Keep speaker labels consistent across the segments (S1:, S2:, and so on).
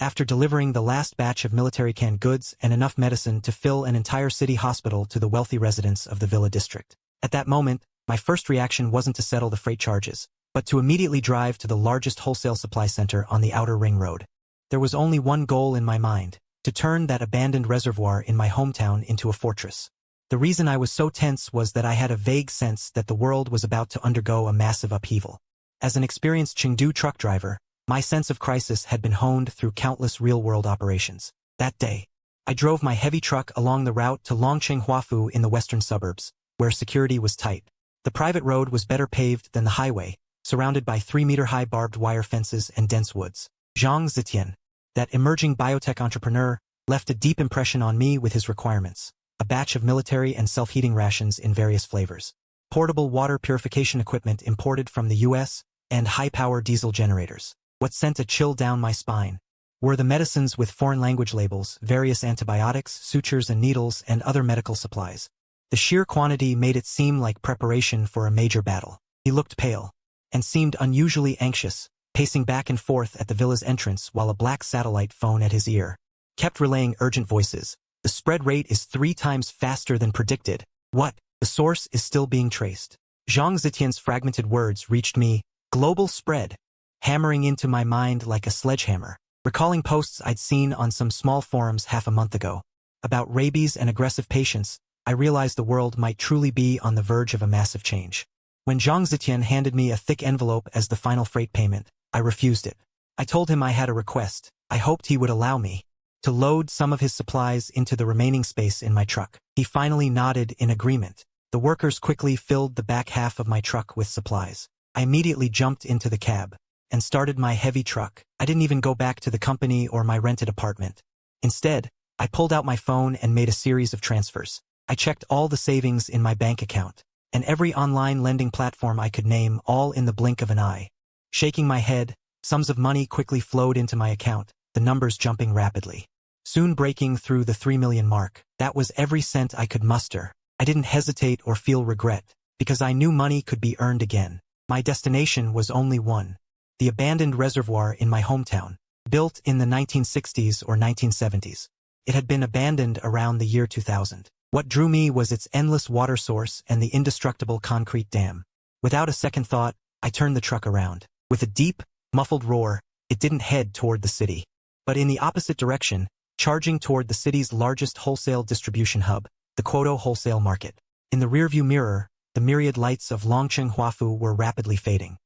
S1: after delivering the last batch of military canned goods and enough medicine to fill an entire city hospital to the wealthy residents of the Villa district. At that moment, my first reaction wasn't to settle the freight charges, but to immediately drive to the largest wholesale supply center on the outer ring road. There was only one goal in my mind: to turn that abandoned reservoir in my hometown into a fortress. The reason I was so tense was that I had a vague sense that the world was about to undergo a massive upheaval. As an experienced Chengdu truck driver, my sense of crisis had been honed through countless real-world operations. That day, I drove my heavy truck along the route to Longcheng Huafu in the western suburbs, where security was tight. The private road was better paved than the highway, surrounded by 3-meter-high barbed wire fences and dense woods. Zhang Zitian, that emerging biotech entrepreneur, left a deep impression on me with his requirements: a batch of military and self-heating rations in various flavors, portable water purification equipment imported from the US, and high-power diesel generators. What sent a chill down my spine were the medicines with foreign language labels, various antibiotics, sutures and needles, and other medical supplies. The sheer quantity made it seem like preparation for a major battle. He looked pale and seemed unusually anxious, pacing back and forth at the villa's entrance while a black satellite phone at his ear kept relaying urgent voices. The spread rate is 3 times faster than predicted. What? The source is still being traced. Zhang Zitian's fragmented words reached me. Global spread, hammering into my mind like a sledgehammer. Recalling posts I'd seen on some small forums half a month ago about rabies and aggressive patients, I realized the world might truly be on the verge of a massive change. When Zhang Zitian handed me a thick envelope as the final freight payment, I refused it. I told him I had a request. I hoped he would allow me to load some of his supplies into the remaining space in my truck. He finally nodded in agreement. The workers quickly filled the back half of my truck with supplies. I immediately jumped into the cab and started my heavy truck. I didn't even go back to the company or my rented apartment. Instead, I pulled out my phone and made a series of transfers. I checked all the savings in my bank account and every online lending platform I could name, all in the blink of an eye. Shaking my head, sums of money quickly flowed into my account, the numbers jumping rapidly, soon breaking through the 3 million mark. That was every cent I could muster. I didn't hesitate or feel regret, because I knew money could be earned again. My destination was only one: the abandoned reservoir in my hometown, built in the 1960s or 1970s. It had been abandoned around the year 2000. What drew me was its endless water source and the indestructible concrete dam. Without a second thought, I turned the truck around. With a deep, muffled roar, it didn't head toward the city, but in the opposite direction, charging toward the city's largest wholesale distribution hub, the Quoto wholesale market. In the rearview mirror, the myriad lights of Longcheng Huafu were rapidly fading,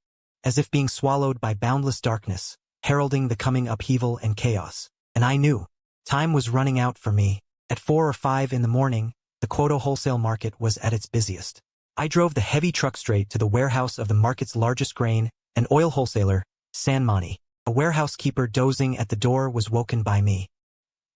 S1: as if being swallowed by boundless darkness, heralding the coming upheaval and chaos. And I knew time was running out for me. At 4 or 5 in the morning, the Quoto wholesale market was at its busiest. I drove the heavy truck straight to the warehouse of the market's largest grain and oil wholesaler, Sanmani. A warehouse keeper dozing at the door was woken by me.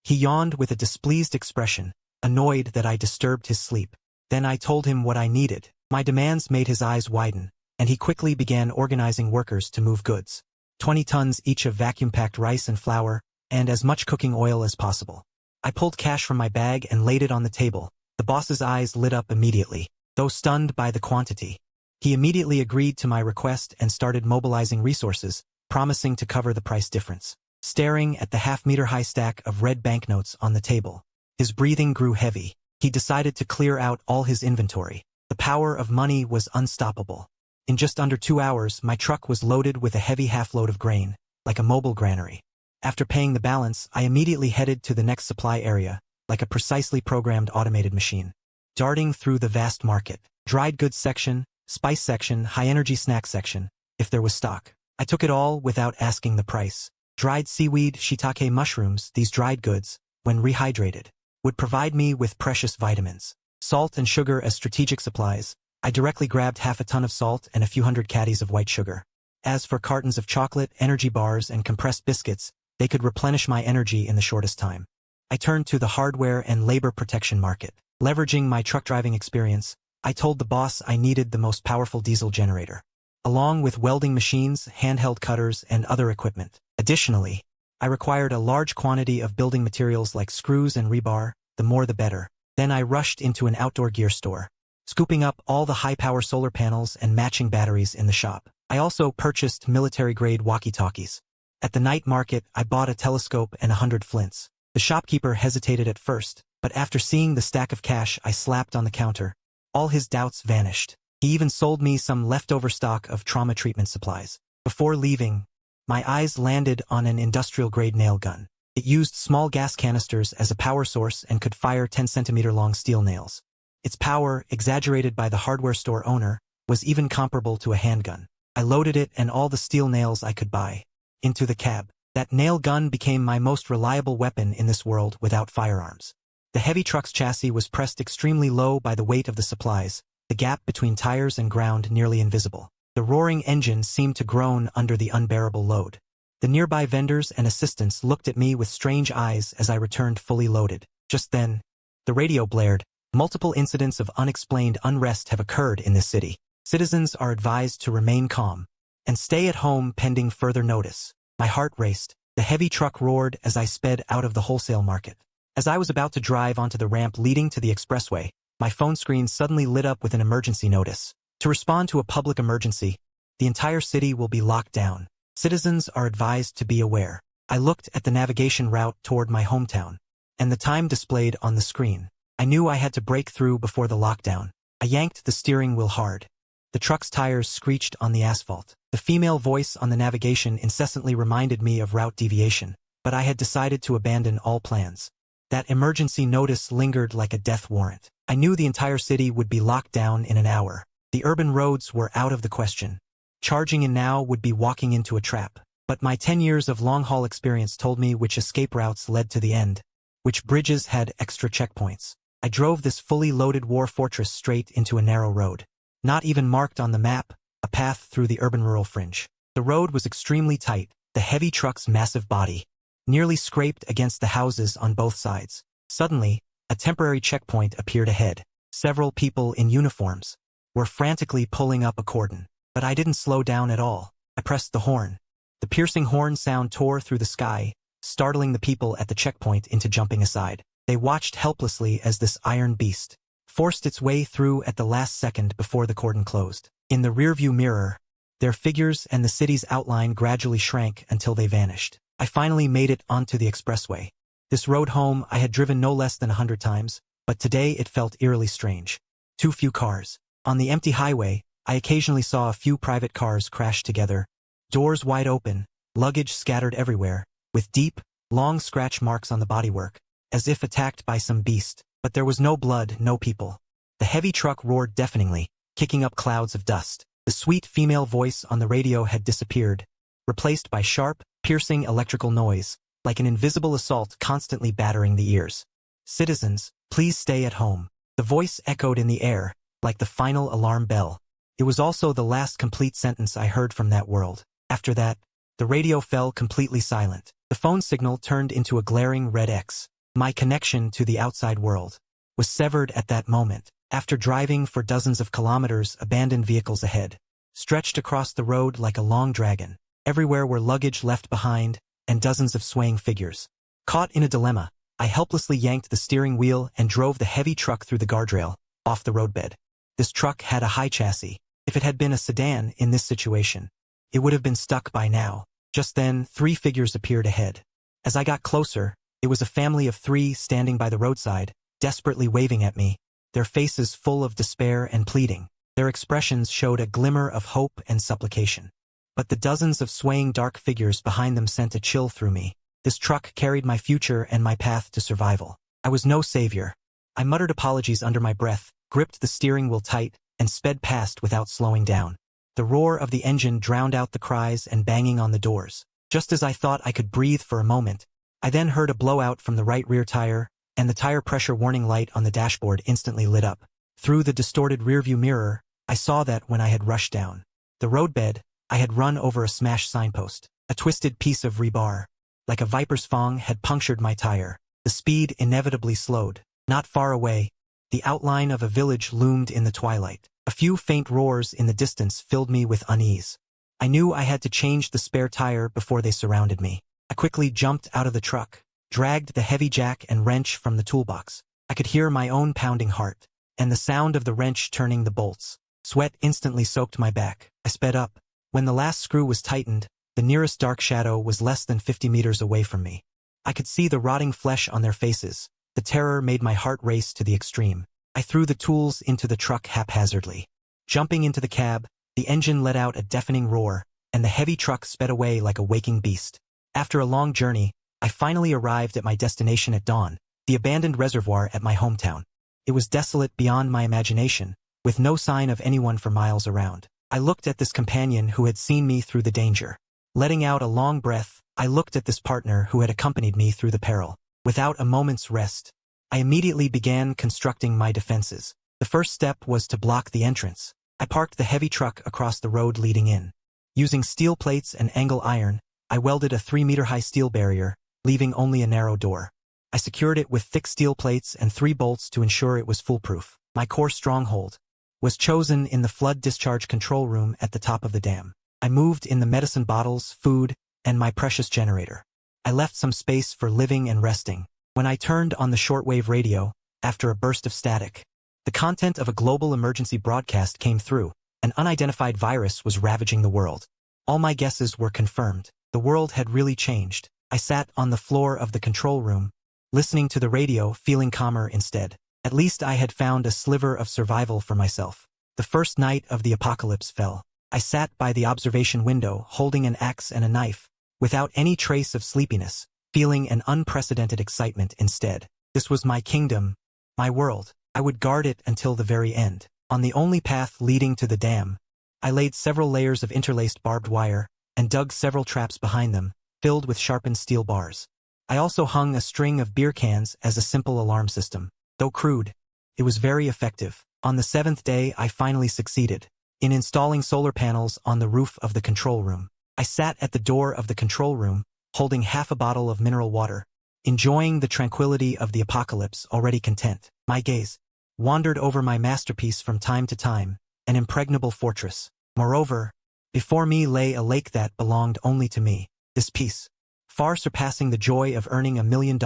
S1: He yawned with a displeased expression, annoyed that I disturbed his sleep. Then I told him what I needed. My demands made his eyes widen, and he quickly began organizing workers to move goods. 20 tons each of vacuum-packed rice and flour, and as much cooking oil as possible. I pulled cash from my bag and laid it on the table. The boss's eyes lit up immediately, though stunned by the quantity. He immediately agreed to my request and started mobilizing resources, promising to cover the price difference. Staring at the half-meter-high stack of red banknotes on the table, his breathing grew heavy. He decided to clear out all his inventory. The power of money was unstoppable. In just under 2 hours, my truck was loaded with a heavy half-load of grain, like a mobile granary. After paying the balance, I immediately headed to the next supply area, like a precisely programmed automated machine. Darting through the vast market, dried goods section, spice section, high-energy snack section, if there was stock. I took it all without asking the price. Dried seaweed, shiitake mushrooms, these dried goods, when rehydrated, would provide me with precious vitamins. Salt and sugar as strategic supplies, I directly grabbed half a ton of salt and a few hundred caddies of white sugar. As for cartons of chocolate, energy bars, and compressed biscuits, they could replenish my energy in the shortest time. I turned to the hardware and labor protection market. Leveraging my truck driving experience, I told the boss I needed the most powerful diesel generator, along with welding machines, handheld cutters, and other equipment. Additionally, I required a large quantity of building materials like screws and rebar, the more the better. Then I rushed into an outdoor gear store, scooping up all the high-power solar panels and matching batteries in the shop. I also purchased military-grade walkie-talkies. At the night market, I bought a telescope and 100 flints. The shopkeeper hesitated at first, but after seeing the stack of cash I slapped on the counter, all his doubts vanished. He even sold me some leftover stock of trauma treatment supplies. Before leaving, my eyes landed on an industrial-grade nail gun. It used small gas canisters as a power source and could fire 10-centimeter-long steel nails. Its power, exaggerated by the hardware store owner, was even comparable to a handgun. I loaded it and all the steel nails I could buy into the cab. That nail gun became my most reliable weapon in this world without firearms. The heavy truck's chassis was pressed extremely low by the weight of the supplies, the gap between tires and ground nearly invisible. The roaring engine seemed to groan under the unbearable load. The nearby vendors and assistants looked at me with strange eyes as I returned fully loaded. Just then, the radio blared. Multiple incidents of unexplained unrest have occurred in this city. Citizens are advised to remain calm and stay at home pending further notice. My heart raced. The heavy truck roared as I sped out of the wholesale market. As I was about to drive onto the ramp leading to the expressway, my phone screen suddenly lit up with an emergency notice. To respond to a public emergency, the entire city will be locked down. Citizens are advised to be aware. I looked at the navigation route toward my hometown, and the time displayed on the screen. I knew I had to break through before the lockdown. I yanked the steering wheel hard. The truck's tires screeched on the asphalt. The female voice on the navigation incessantly reminded me of route deviation, but I had decided to abandon all plans. That emergency notice lingered like a death warrant. I knew the entire city would be locked down in an hour. The urban roads were out of the question. Charging in now would be walking into a trap. But my 10 years of long-haul experience told me which escape routes led to the end, which bridges had extra checkpoints. I drove this fully loaded war fortress straight into a narrow road. Not even marked on the map, a path through the urban-rural fringe. The road was extremely tight, the heavy truck's massive body nearly scraped against the houses on both sides. Suddenly, a temporary checkpoint appeared ahead. Several people in uniforms were frantically pulling up a cordon. But I didn't slow down at all. I pressed the horn. The piercing horn sound tore through the sky, startling the people at the checkpoint into jumping aside. They watched helplessly as this iron beast forced its way through at the last second before the cordon closed. In the rearview mirror, their figures and the city's outline gradually shrank until they vanished. I finally made it onto the expressway. This road home I had driven no less than 100 times, but today it felt eerily strange. Too few cars. On the empty highway, I occasionally saw a few private cars crash together, doors wide open, luggage scattered everywhere, with deep, long scratch marks on the bodywork, as if attacked by some beast. But there was no blood, no people. The heavy truck roared deafeningly, kicking up clouds of dust. The sweet female voice on the radio had disappeared, replaced by sharp, piercing electrical noise, like an invisible assault constantly battering the ears. Citizens, please stay at home. The voice echoed in the air, like the final alarm bell. It was also the last complete sentence I heard from that world. After that, the radio fell completely silent. The phone signal turned into a glaring red X. My connection to the outside world was severed at that moment. After driving for dozens of kilometers, abandoned vehicles ahead stretched across the road like a long dragon. Everywhere were luggage left behind, and dozens of swaying figures. Caught in a dilemma, I helplessly yanked the steering wheel and drove the heavy truck through the guardrail, off the roadbed. This truck had a high chassis. If it had been a sedan in this situation, it would have been stuck by now. Just then, 3 figures appeared ahead. As I got closer, it was a family of 3 standing by the roadside, desperately waving at me, their faces full of despair and pleading. Their expressions showed a glimmer of hope and supplication. But the dozens of swaying dark figures behind them sent a chill through me. This truck carried my future and my path to survival. I was no savior. I muttered apologies under my breath, gripped the steering wheel tight, and sped past without slowing down. The roar of the engine drowned out the cries and banging on the doors. Just as I thought I could breathe for a moment, I then heard a blowout from the right rear tire, and the tire pressure warning light on the dashboard instantly lit up. Through the distorted rearview mirror, I saw that when I had rushed down the roadbed, I had run over a smashed signpost. A twisted piece of rebar, like a viper's fang, had punctured my tire. The speed inevitably slowed. Not far away, the outline of a village loomed in the twilight. A few faint roars in the distance filled me with unease. I knew I had to change the spare tire before they surrounded me. I quickly jumped out of the truck, dragged the heavy jack and wrench from the toolbox. I could hear my own pounding heart, and the sound of the wrench turning the bolts. Sweat instantly soaked my back. I sped up. When the last screw was tightened, The nearest dark shadow was less than 50 meters away from me. I could see the rotting flesh on their faces. The terror made my heart race to the extreme. I threw the tools into the truck haphazardly. Jumping into the cab, the engine let out a deafening roar, and the heavy truck sped away like a waking beast. After a long journey, I finally arrived at my destination at dawn, the abandoned reservoir at my hometown. It was desolate beyond my imagination, with no sign of anyone for miles around. I looked at this companion who had seen me through the danger. Letting out a long breath, I looked at this partner who had accompanied me through the peril. Without a moment's rest, I immediately began constructing my defenses. The first step was to block the entrance. I parked the heavy truck across the road leading in. Using steel plates and angle iron, I welded a 3-meter-high steel barrier, leaving only a narrow door. I secured it with thick steel plates and 3 bolts to ensure it was foolproof. My core stronghold was chosen in the flood discharge control room at the top of the dam. I moved in the medicine bottles, food, and my precious generator. I left some space for living and resting. When I turned on the shortwave radio, after a burst of static, the content of a global emergency broadcast came through. An unidentified virus was ravaging the world. All my guesses were confirmed. The world had really changed. I sat on the floor of the control room, listening to the radio, feeling calmer instead. At least I had found a sliver of survival for myself. The first night of the apocalypse fell. I sat by the observation window, holding an axe and a knife, without any trace of sleepiness, feeling an unprecedented excitement instead. This was my kingdom, my world. I would guard it until the very end. On the only path leading to the dam, I laid several layers of interlaced barbed wire and dug several traps behind them, filled with sharpened steel bars. I also hung a string of beer cans as a simple alarm system. Though crude, it was very effective. On the 7th day, I finally succeeded in installing solar panels on the roof of the control room. I sat at the door of the control room, holding half a bottle of mineral water, enjoying the tranquility of the apocalypse, already content. My gaze wandered over my masterpiece from time to time, an impregnable fortress. Moreover, before me lay a lake that belonged only to me. This piece, far surpassing the joy of earning $1 million,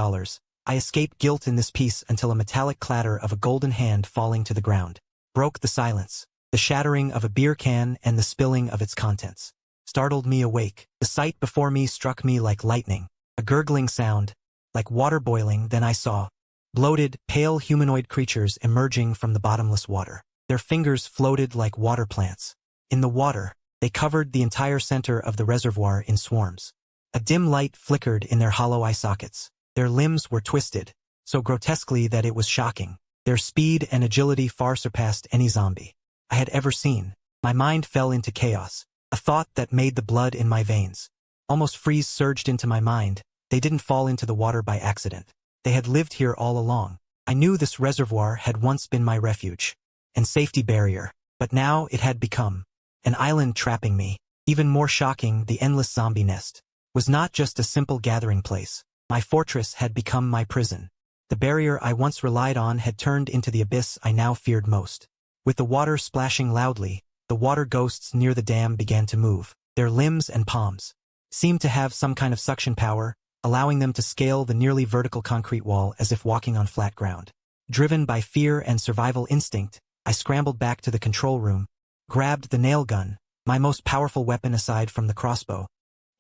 S1: I escaped guilt in this piece until a metallic clatter of a golden hand falling to the ground broke the silence. The shattering of a beer can and the spilling of its contents startled me awake. The sight before me struck me like lightning, a gurgling sound, like water boiling. Then I saw bloated, pale humanoid creatures emerging from the bottomless water. Their fingers floated like water plants. In the water, they covered the entire center of the reservoir in swarms. A dim light flickered in their hollow eye sockets. Their limbs were twisted, so grotesquely that it was shocking. Their speed and agility far surpassed any zombie I had ever seen. My mind fell into chaos. A thought that made the blood in my veins almost freeze surged into my mind. They didn't fall into the water by accident. They had lived here all along. I knew this reservoir had once been my refuge and safety barrier, but now it had become an island trapping me. Even more shocking, the endless zombie nest was not just a simple gathering place. My fortress had become my prison. The barrier I once relied on had turned into the abyss I now feared most. With the water splashing loudly, the water ghosts near the dam began to move. Their limbs and palms seemed to have some kind of suction power, allowing them to scale the nearly vertical concrete wall as if walking on flat ground. Driven by fear and survival instinct, I scrambled back to the control room, grabbed the nail gun, my most powerful weapon aside from the crossbow,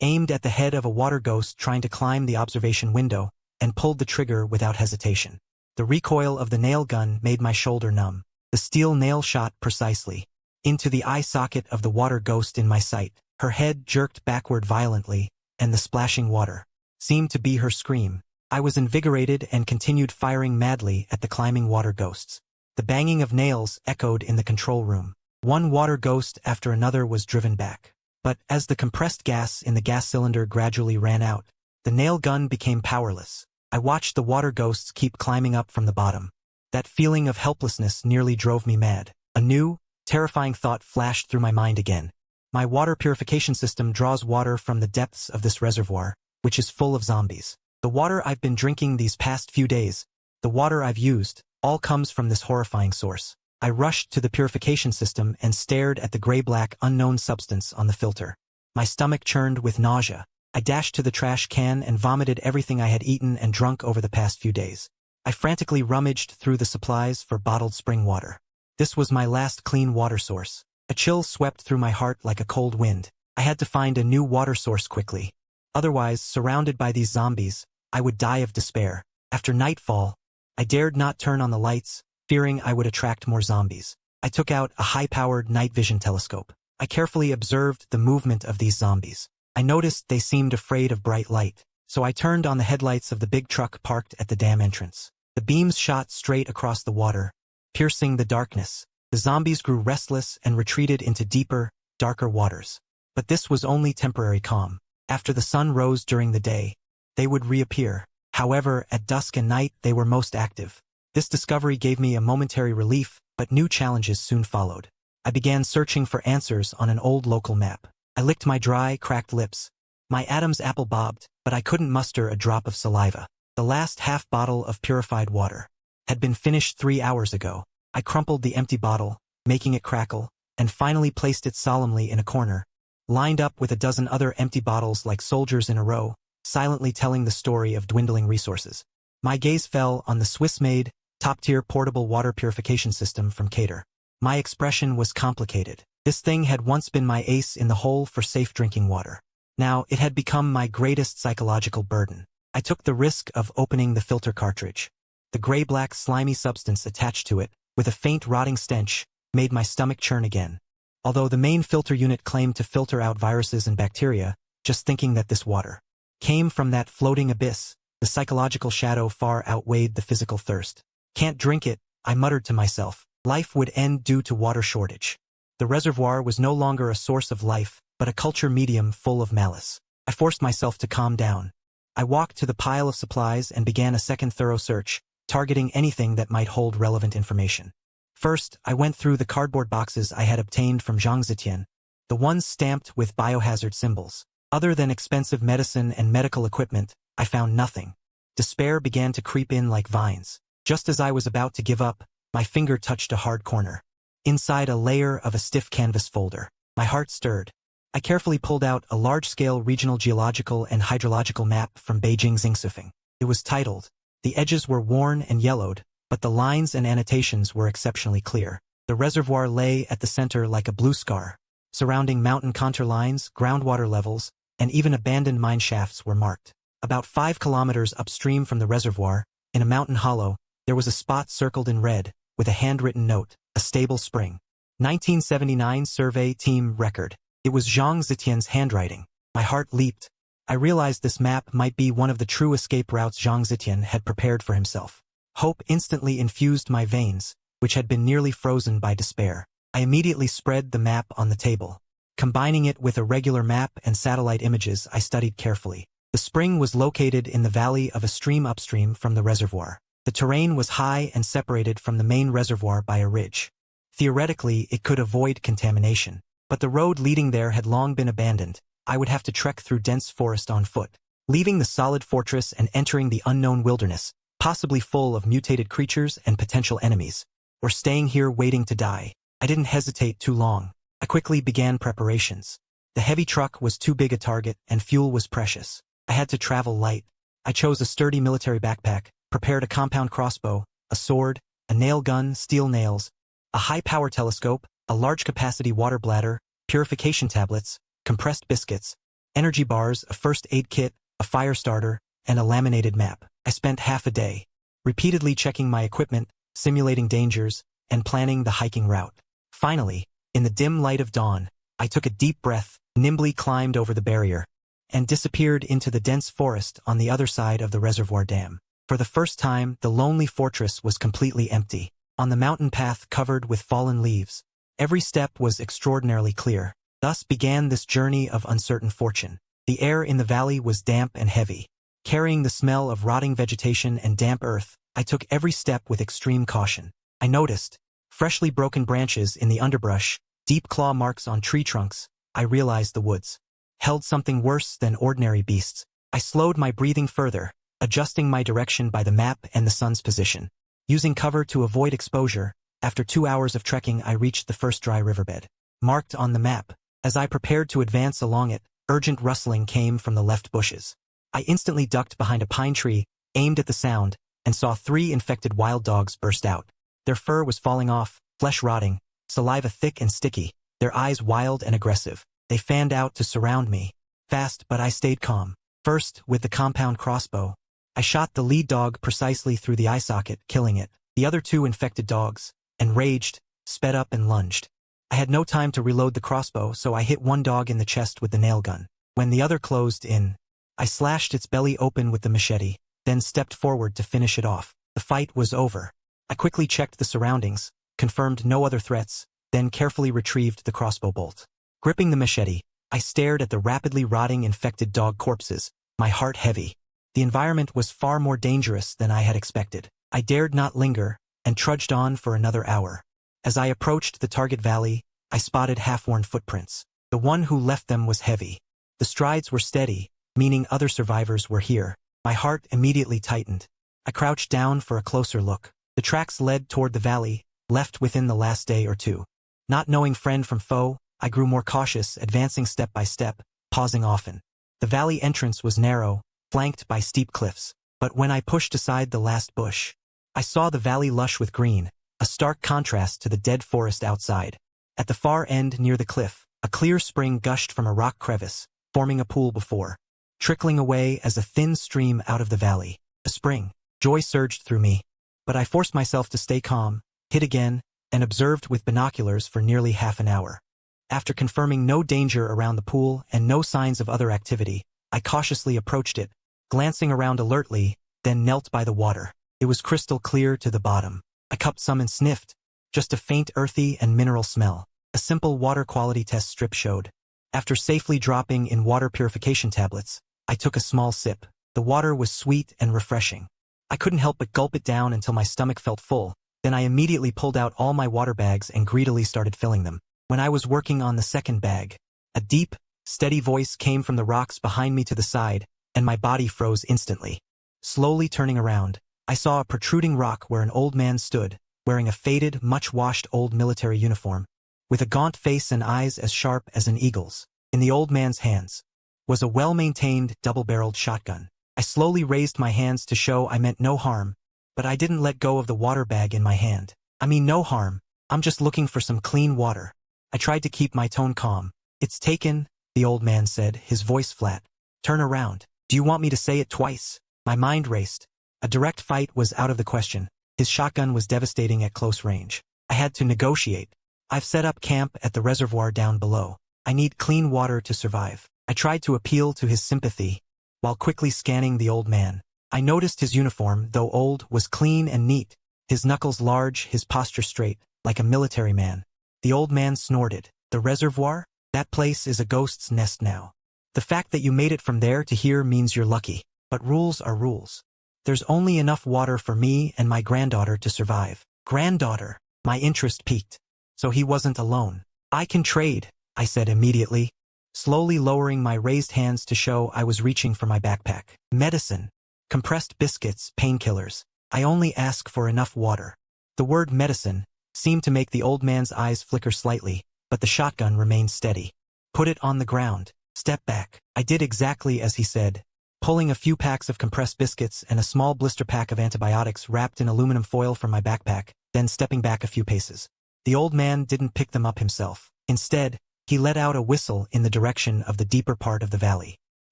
S1: aimed at the head of a water ghost trying to climb the observation window, and pulled the trigger without hesitation. The recoil of the nail gun made my shoulder numb. The steel nail shot precisely into the eye socket of the water ghost in my sight. Her head jerked backward violently, and the splashing water seemed to be her scream. I was invigorated and continued firing madly at the climbing water ghosts. The banging of nails echoed in the control room. One water ghost after another was driven back. But as the compressed gas in the gas cylinder gradually ran out, the nail gun became powerless. I watched the water ghosts keep climbing up from the bottom. That feeling of helplessness nearly drove me mad. A new, terrifying thought flashed through my mind again. My water purification system draws water from the depths of this reservoir, which is full of zombies. The water I've been drinking these past few days, the water I've used, all comes from this horrifying source. I rushed to the purification system and stared at the gray-black unknown substance on the filter. My stomach churned with nausea. I dashed to the trash can and vomited everything I had eaten and drunk over the past few days. I frantically rummaged through the supplies for bottled spring water. This was my last clean water source. A chill swept through my heart like a cold wind. I had to find a new water source quickly. Otherwise, surrounded by these zombies, I would die of despair. After nightfall, I dared not turn on the lights, fearing I would attract more zombies. I took out a high-powered night vision telescope. I carefully observed the movement of these zombies. I noticed they seemed afraid of bright light, so I turned on the headlights of the big truck parked at the dam entrance. The beams shot straight across the water, piercing the darkness. The zombies grew restless and retreated into deeper, darker waters. But this was only temporary calm. After the sun rose during the day, they would reappear. However, at dusk and night they were most active. This discovery gave me a momentary relief, but new challenges soon followed. I began searching for answers on an old local map. I licked my dry, cracked lips. My Adam's apple bobbed, but I couldn't muster a drop of saliva. The last half bottle of purified water had been finished 3 hours ago. I crumpled the empty bottle, making it crackle, and finally placed it solemnly in a corner, lined up with a dozen other empty bottles like soldiers in a row, silently telling the story of dwindling resources. My gaze fell on the Swiss-made, top-tier portable water purification system from Cater. My expression was complicated. This thing had once been my ace in the hole for safe drinking water. Now it had become my greatest psychological burden. I took the risk of opening the filter cartridge. The gray-black slimy substance attached to it, with a faint rotting stench, made my stomach churn again. Although the main filter unit claimed to filter out viruses and bacteria, just thinking that this water came from that floating abyss, the psychological shadow far outweighed the physical thirst. Can't drink it, I muttered to myself. Life would end due to water shortage. The reservoir was no longer a source of life, but a culture medium full of malice. I forced myself to calm down. I walked to the pile of supplies and began a second thorough search, targeting anything that might hold relevant information. First, I went through the cardboard boxes I had obtained from Zhang Zitian, the ones stamped with biohazard symbols. Other than expensive medicine and medical equipment, I found nothing. Despair began to creep in like vines. Just as I was about to give up, my finger touched a hard corner. Inside a layer of a stiff canvas folder, my heart stirred. I carefully pulled out a large-scale regional geological and hydrological map from Beijing's Ingsufeng. It was titled. The edges were worn and yellowed, but the lines and annotations were exceptionally clear. The reservoir lay at the center like a blue scar. Surrounding mountain contour lines, groundwater levels, and even abandoned mine shafts were marked. About 5 kilometers upstream from the reservoir, in a mountain hollow, there was a spot circled in red, with a handwritten note, a stable spring. 1979 survey team record. It was Zhang Zitian's handwriting. My heart leaped. I realized this map might be one of the true escape routes Zhang Zitian had prepared for himself. Hope instantly infused my veins, which had been nearly frozen by despair. I immediately spread the map on the table. Combining it with a regular map and satellite images I studied carefully. The spring was located in the valley of a stream upstream from the reservoir. The terrain was high and separated from the main reservoir by a ridge. Theoretically, it could avoid contamination. But the road leading there had long been abandoned. I would have to trek through dense forest on foot, leaving the solid fortress and entering the unknown wilderness, possibly full of mutated creatures and potential enemies, or staying here waiting to die. I didn't hesitate too long. I quickly began preparations. The heavy truck was too big a target and fuel was precious. I had to travel light. I chose a sturdy military backpack, prepared a compound crossbow, a sword, a nail gun, steel nails, a high-power telescope, a large-capacity water bladder, purification tablets, compressed biscuits, energy bars, a first aid kit, a fire starter, and a laminated map. I spent half a day, repeatedly checking my equipment, simulating dangers, and planning the hiking route. Finally, in the dim light of dawn, I took a deep breath, nimbly climbed over the barrier, and disappeared into the dense forest on the other side of the reservoir dam. For the first time, the lonely fortress was completely empty. On the mountain path covered with fallen leaves, every step was extraordinarily clear. Thus began this journey of uncertain fortune. The air in the valley was damp and heavy. Carrying the smell of rotting vegetation and damp earth, I took every step with extreme caution. I noticed freshly broken branches in the underbrush, deep claw marks on tree trunks. I realized the woods held something worse than ordinary beasts. I slowed my breathing further, adjusting my direction by the map and the sun's position. Using cover to avoid exposure, after 2 hours of trekking I reached the first dry riverbed, marked on the map. As I prepared to advance along it, urgent rustling came from the left bushes. I instantly ducked behind a pine tree, aimed at the sound, and saw 3 infected wild dogs burst out. Their fur was falling off, flesh rotting, saliva thick and sticky, their eyes wild and aggressive. They fanned out to surround me. Fast, but I stayed calm. First, with the compound crossbow, I shot the lead dog precisely through the eye socket, killing it. The other two infected dogs, enraged, sped up and lunged. I had no time to reload the crossbow, so I hit one dog in the chest with the nail gun. When the other closed in, I slashed its belly open with the machete, then stepped forward to finish it off. The fight was over. I quickly checked the surroundings, confirmed no other threats, then carefully retrieved the crossbow bolt. Gripping the machete, I stared at the rapidly rotting infected dog corpses, my heart heavy. The environment was far more dangerous than I had expected. I dared not linger, and trudged on for another hour. As I approached the target valley, I spotted half-worn footprints. The one who left them was heavy. The strides were steady, meaning other survivors were here. My heart immediately tightened. I crouched down for a closer look. The tracks led toward the valley, left within the last day or two. Not knowing friend from foe, I grew more cautious, advancing step by step, pausing often. The valley entrance was narrow, flanked by steep cliffs. But when I pushed aside the last bush, I saw the valley lush with green, a stark contrast to the dead forest outside. At the far end near the cliff, a clear spring gushed from a rock crevice, forming a pool before, trickling away as a thin stream out of the valley. A spring. Joy surged through me. But I forced myself to stay calm, hit again, and observed with binoculars for nearly half an hour. After confirming no danger around the pool and no signs of other activity, I cautiously approached it, glancing around alertly, then knelt by the water. It was crystal clear to the bottom. I cupped some and sniffed, just a faint earthy and mineral smell. A simple water quality test strip showed. After safely dropping in water purification tablets, I took a small sip. The water was sweet and refreshing. I couldn't help but gulp it down until my stomach felt full. Then I immediately pulled out all my water bags and greedily started filling them. When I was working on the second bag, a deep, steady voice came from the rocks behind me to the side, and my body froze instantly. Slowly turning around, I saw a protruding rock where an old man stood, wearing a faded, much-washed old military uniform, with a gaunt face and eyes as sharp as an eagle's. In the old man's hands was a well-maintained, double-barreled shotgun. I slowly raised my hands to show I meant no harm, but I didn't let go of the water bag in my hand. I mean no harm, I'm just looking for some clean water. I tried to keep my tone calm. It's taken, the old man said, his voice flat. Turn around. Do you want me to say it twice? My mind raced. A direct fight was out of the question. His shotgun was devastating at close range. I had to negotiate. I've set up camp at the reservoir down below. I need clean water to survive. I tried to appeal to his sympathy, while quickly scanning the old man. I noticed his uniform, though old, was clean and neat, his knuckles large, his posture straight, like a military man. The old man snorted. The reservoir? That place is a ghost's nest now. The fact that you made it from there to here means you're lucky. But rules are rules. There's only enough water for me and my granddaughter to survive. Granddaughter. My interest piqued. So he wasn't alone. I can trade, I said immediately, slowly lowering my raised hands to show I was reaching for my backpack. Medicine. Compressed biscuits, painkillers. I only ask for enough water. The word medicine seemed to make the old man's eyes flicker slightly, but the shotgun remained steady. Put it on the ground. Step back. I did exactly as he said, pulling a few packs of compressed biscuits and a small blister pack of antibiotics wrapped in aluminum foil from my backpack, then stepping back a few paces. The old man didn't pick them up himself. Instead, he let out a whistle in the direction of the deeper part of the valley.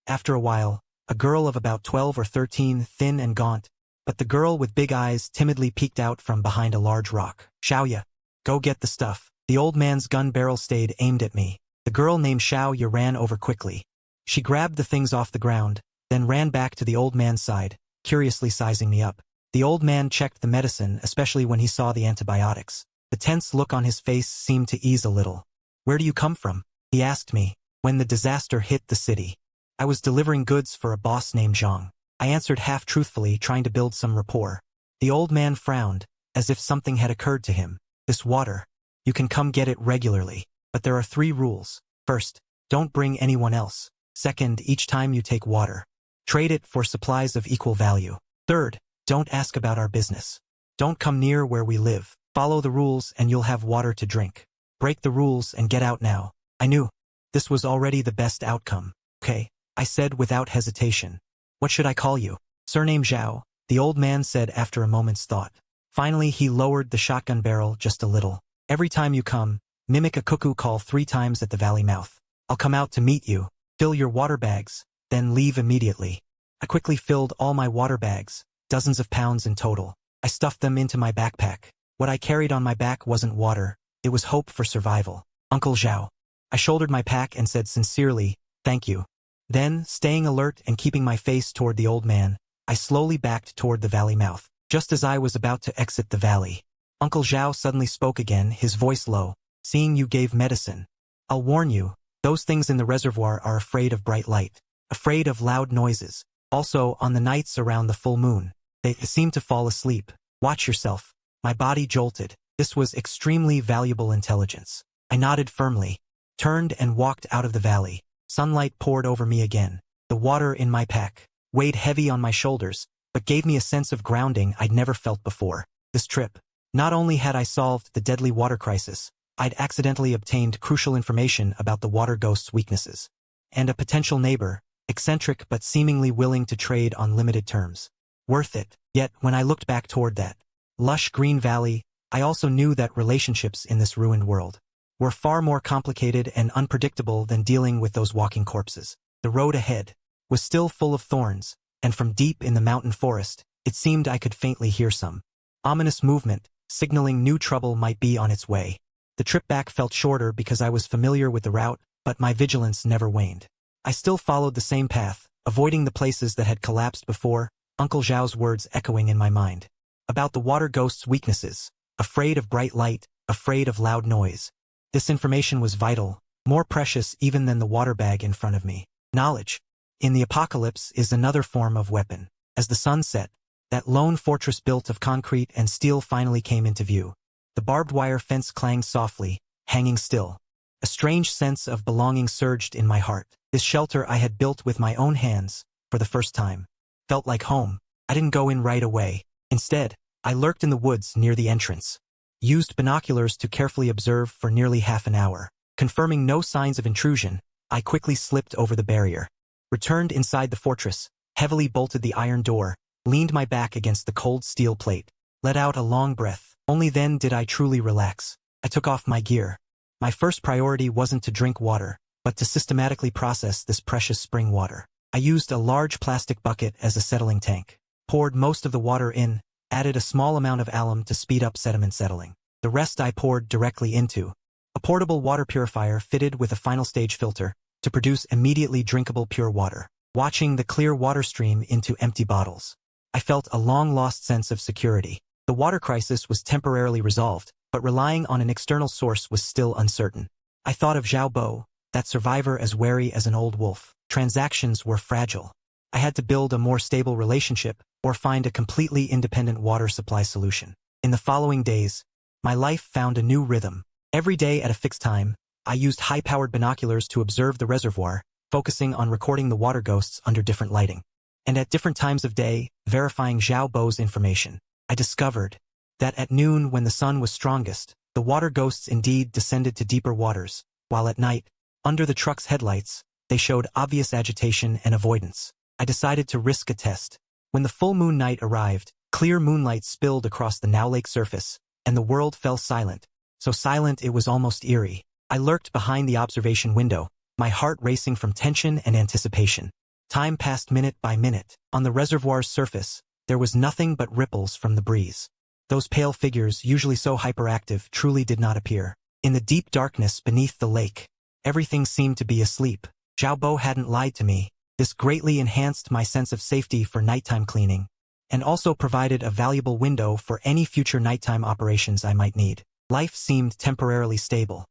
S1: After a while, a girl of about 12 or 13, thin and gaunt, but the girl with big eyes timidly peeked out from behind a large rock. Xiaoya, go get the stuff. The old man's gun barrel stayed aimed at me. The girl named Xiaoya ran over quickly. She grabbed the things off the ground, then ran back to the old man's side, curiously sizing me up. The old man checked the medicine, especially when he saw the antibiotics. The tense look on his face seemed to ease a little. Where do you come from? He asked me, when the disaster hit the city. I was delivering goods for a boss named Zhang. I answered half-truthfully, trying to build some rapport. The old man frowned, as if something had occurred to him. This water. You can come get it regularly. But there are 3 rules. First, don't bring anyone else. Second, each time you take water, trade it for supplies of equal value. Third, don't ask about our business. Don't come near where we live. Follow the rules and you'll have water to drink. Break the rules and get out now. I knew. This was already the best outcome. Okay, I said without hesitation. What should I call you? Surname Zhao, the old man said after a moment's thought. Finally, he lowered the shotgun barrel just a little. Every time you come, mimic a cuckoo call 3 times at the valley mouth. I'll come out to meet you. Fill your water bags, then leave immediately. I quickly filled all my water bags, dozens of pounds in total. I stuffed them into my backpack. What I carried on my back wasn't water, it was hope for survival. Uncle Zhao. I shouldered my pack and said sincerely, thank you. Then, staying alert and keeping my face toward the old man, I slowly backed toward the valley mouth. Just as I was about to exit the valley, Uncle Zhao suddenly spoke again, his voice low. Seeing you gave medicine. I'll warn you, those things in the reservoir are afraid of bright light, afraid of loud noises. Also, on the nights around the full moon, they seem to fall asleep. Watch yourself. My body jolted. This was extremely valuable intelligence. I nodded firmly, turned and walked out of the valley. Sunlight poured over me again. The water in my pack weighed heavy on my shoulders, but gave me a sense of grounding I'd never felt before. This trip. Not only had I solved the deadly water crisis, I'd accidentally obtained crucial information about the water ghost's weaknesses. And a potential neighbor, eccentric but seemingly willing to trade on limited terms. Worth it. Yet, when I looked back toward that lush green valley, I also knew that relationships in this ruined world were far more complicated and unpredictable than dealing with those walking corpses. The road ahead was still full of thorns, and from deep in the mountain forest, it seemed I could faintly hear some ominous movement, signaling new trouble might be on its way. The trip back felt shorter because I was familiar with the route, but my vigilance never waned. I still followed the same path, avoiding the places that had collapsed before, Uncle Zhao's words echoing in my mind. About the water ghost's weaknesses, afraid of bright light, afraid of loud noise. This information was vital, more precious even than the water bag in front of me. Knowledge, in the apocalypse, is another form of weapon. As the sun set, that lone fortress built of concrete and steel finally came into view. The barbed wire fence clanged softly, hanging still. A strange sense of belonging surged in my heart. This shelter I had built with my own hands, for the first time, felt like home. I didn't go in right away. Instead, I lurked in the woods near the entrance. Used binoculars to carefully observe for nearly half an hour. Confirming no signs of intrusion, I quickly slipped over the barrier. Returned inside the fortress, heavily bolted the iron door, leaned my back against the cold steel plate, let out a long breath. Only then did I truly relax. I took off my gear. My first priority wasn't to drink water, but to systematically process this precious spring water. I used a large plastic bucket as a settling tank, poured most of the water in, added a small amount of alum to speed up sediment settling. The rest I poured directly into a portable water purifier fitted with a final stage filter to produce immediately drinkable pure water. Watching the clear water stream into empty bottles, I felt a long-lost sense of security. The water crisis was temporarily resolved, but relying on an external source was still uncertain. I thought of Zhao Bo, that survivor as wary as an old wolf. Transactions were fragile. I had to build a more stable relationship or find a completely independent water supply solution. In the following days, my life found a new rhythm. Every day at a fixed time, I used high-powered binoculars to observe the reservoir, focusing on recording the water ghosts under different lighting. And at different times of day, verifying Zhao Bo's information. I discovered that at noon, when the sun was strongest, the water ghosts indeed descended to deeper waters, while at night, under the truck's headlights, they showed obvious agitation and avoidance. I decided to risk a test. When the full moon night arrived, clear moonlight spilled across the now lake surface, and the world fell silent. So silent it was almost eerie. I lurked behind the observation window, my heart racing from tension and anticipation. Time passed minute by minute. On the reservoir's surface, there was nothing but ripples from the breeze. Those pale figures, usually so hyperactive, truly did not appear. In the deep darkness beneath the lake, everything seemed to be asleep. Zhao Bo hadn't lied to me. This greatly enhanced my sense of safety for nighttime cleaning, and also provided a valuable window for any future nighttime operations I might need. Life seemed temporarily stable.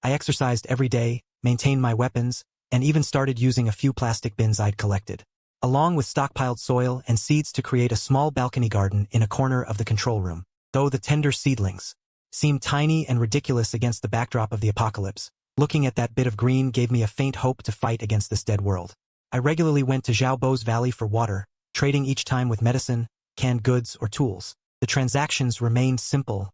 S1: I exercised every day, maintained my weapons, and even started using a few plastic bins I'd collected, along with stockpiled soil and seeds to create a small balcony garden in a corner of the control room. Though the tender seedlings seemed tiny and ridiculous against the backdrop of the apocalypse, looking at that bit of green gave me a faint hope to fight against this dead world. I regularly went to Zhao Bo's valley for water, trading each time with medicine, canned goods, or tools. The transactions remained simple,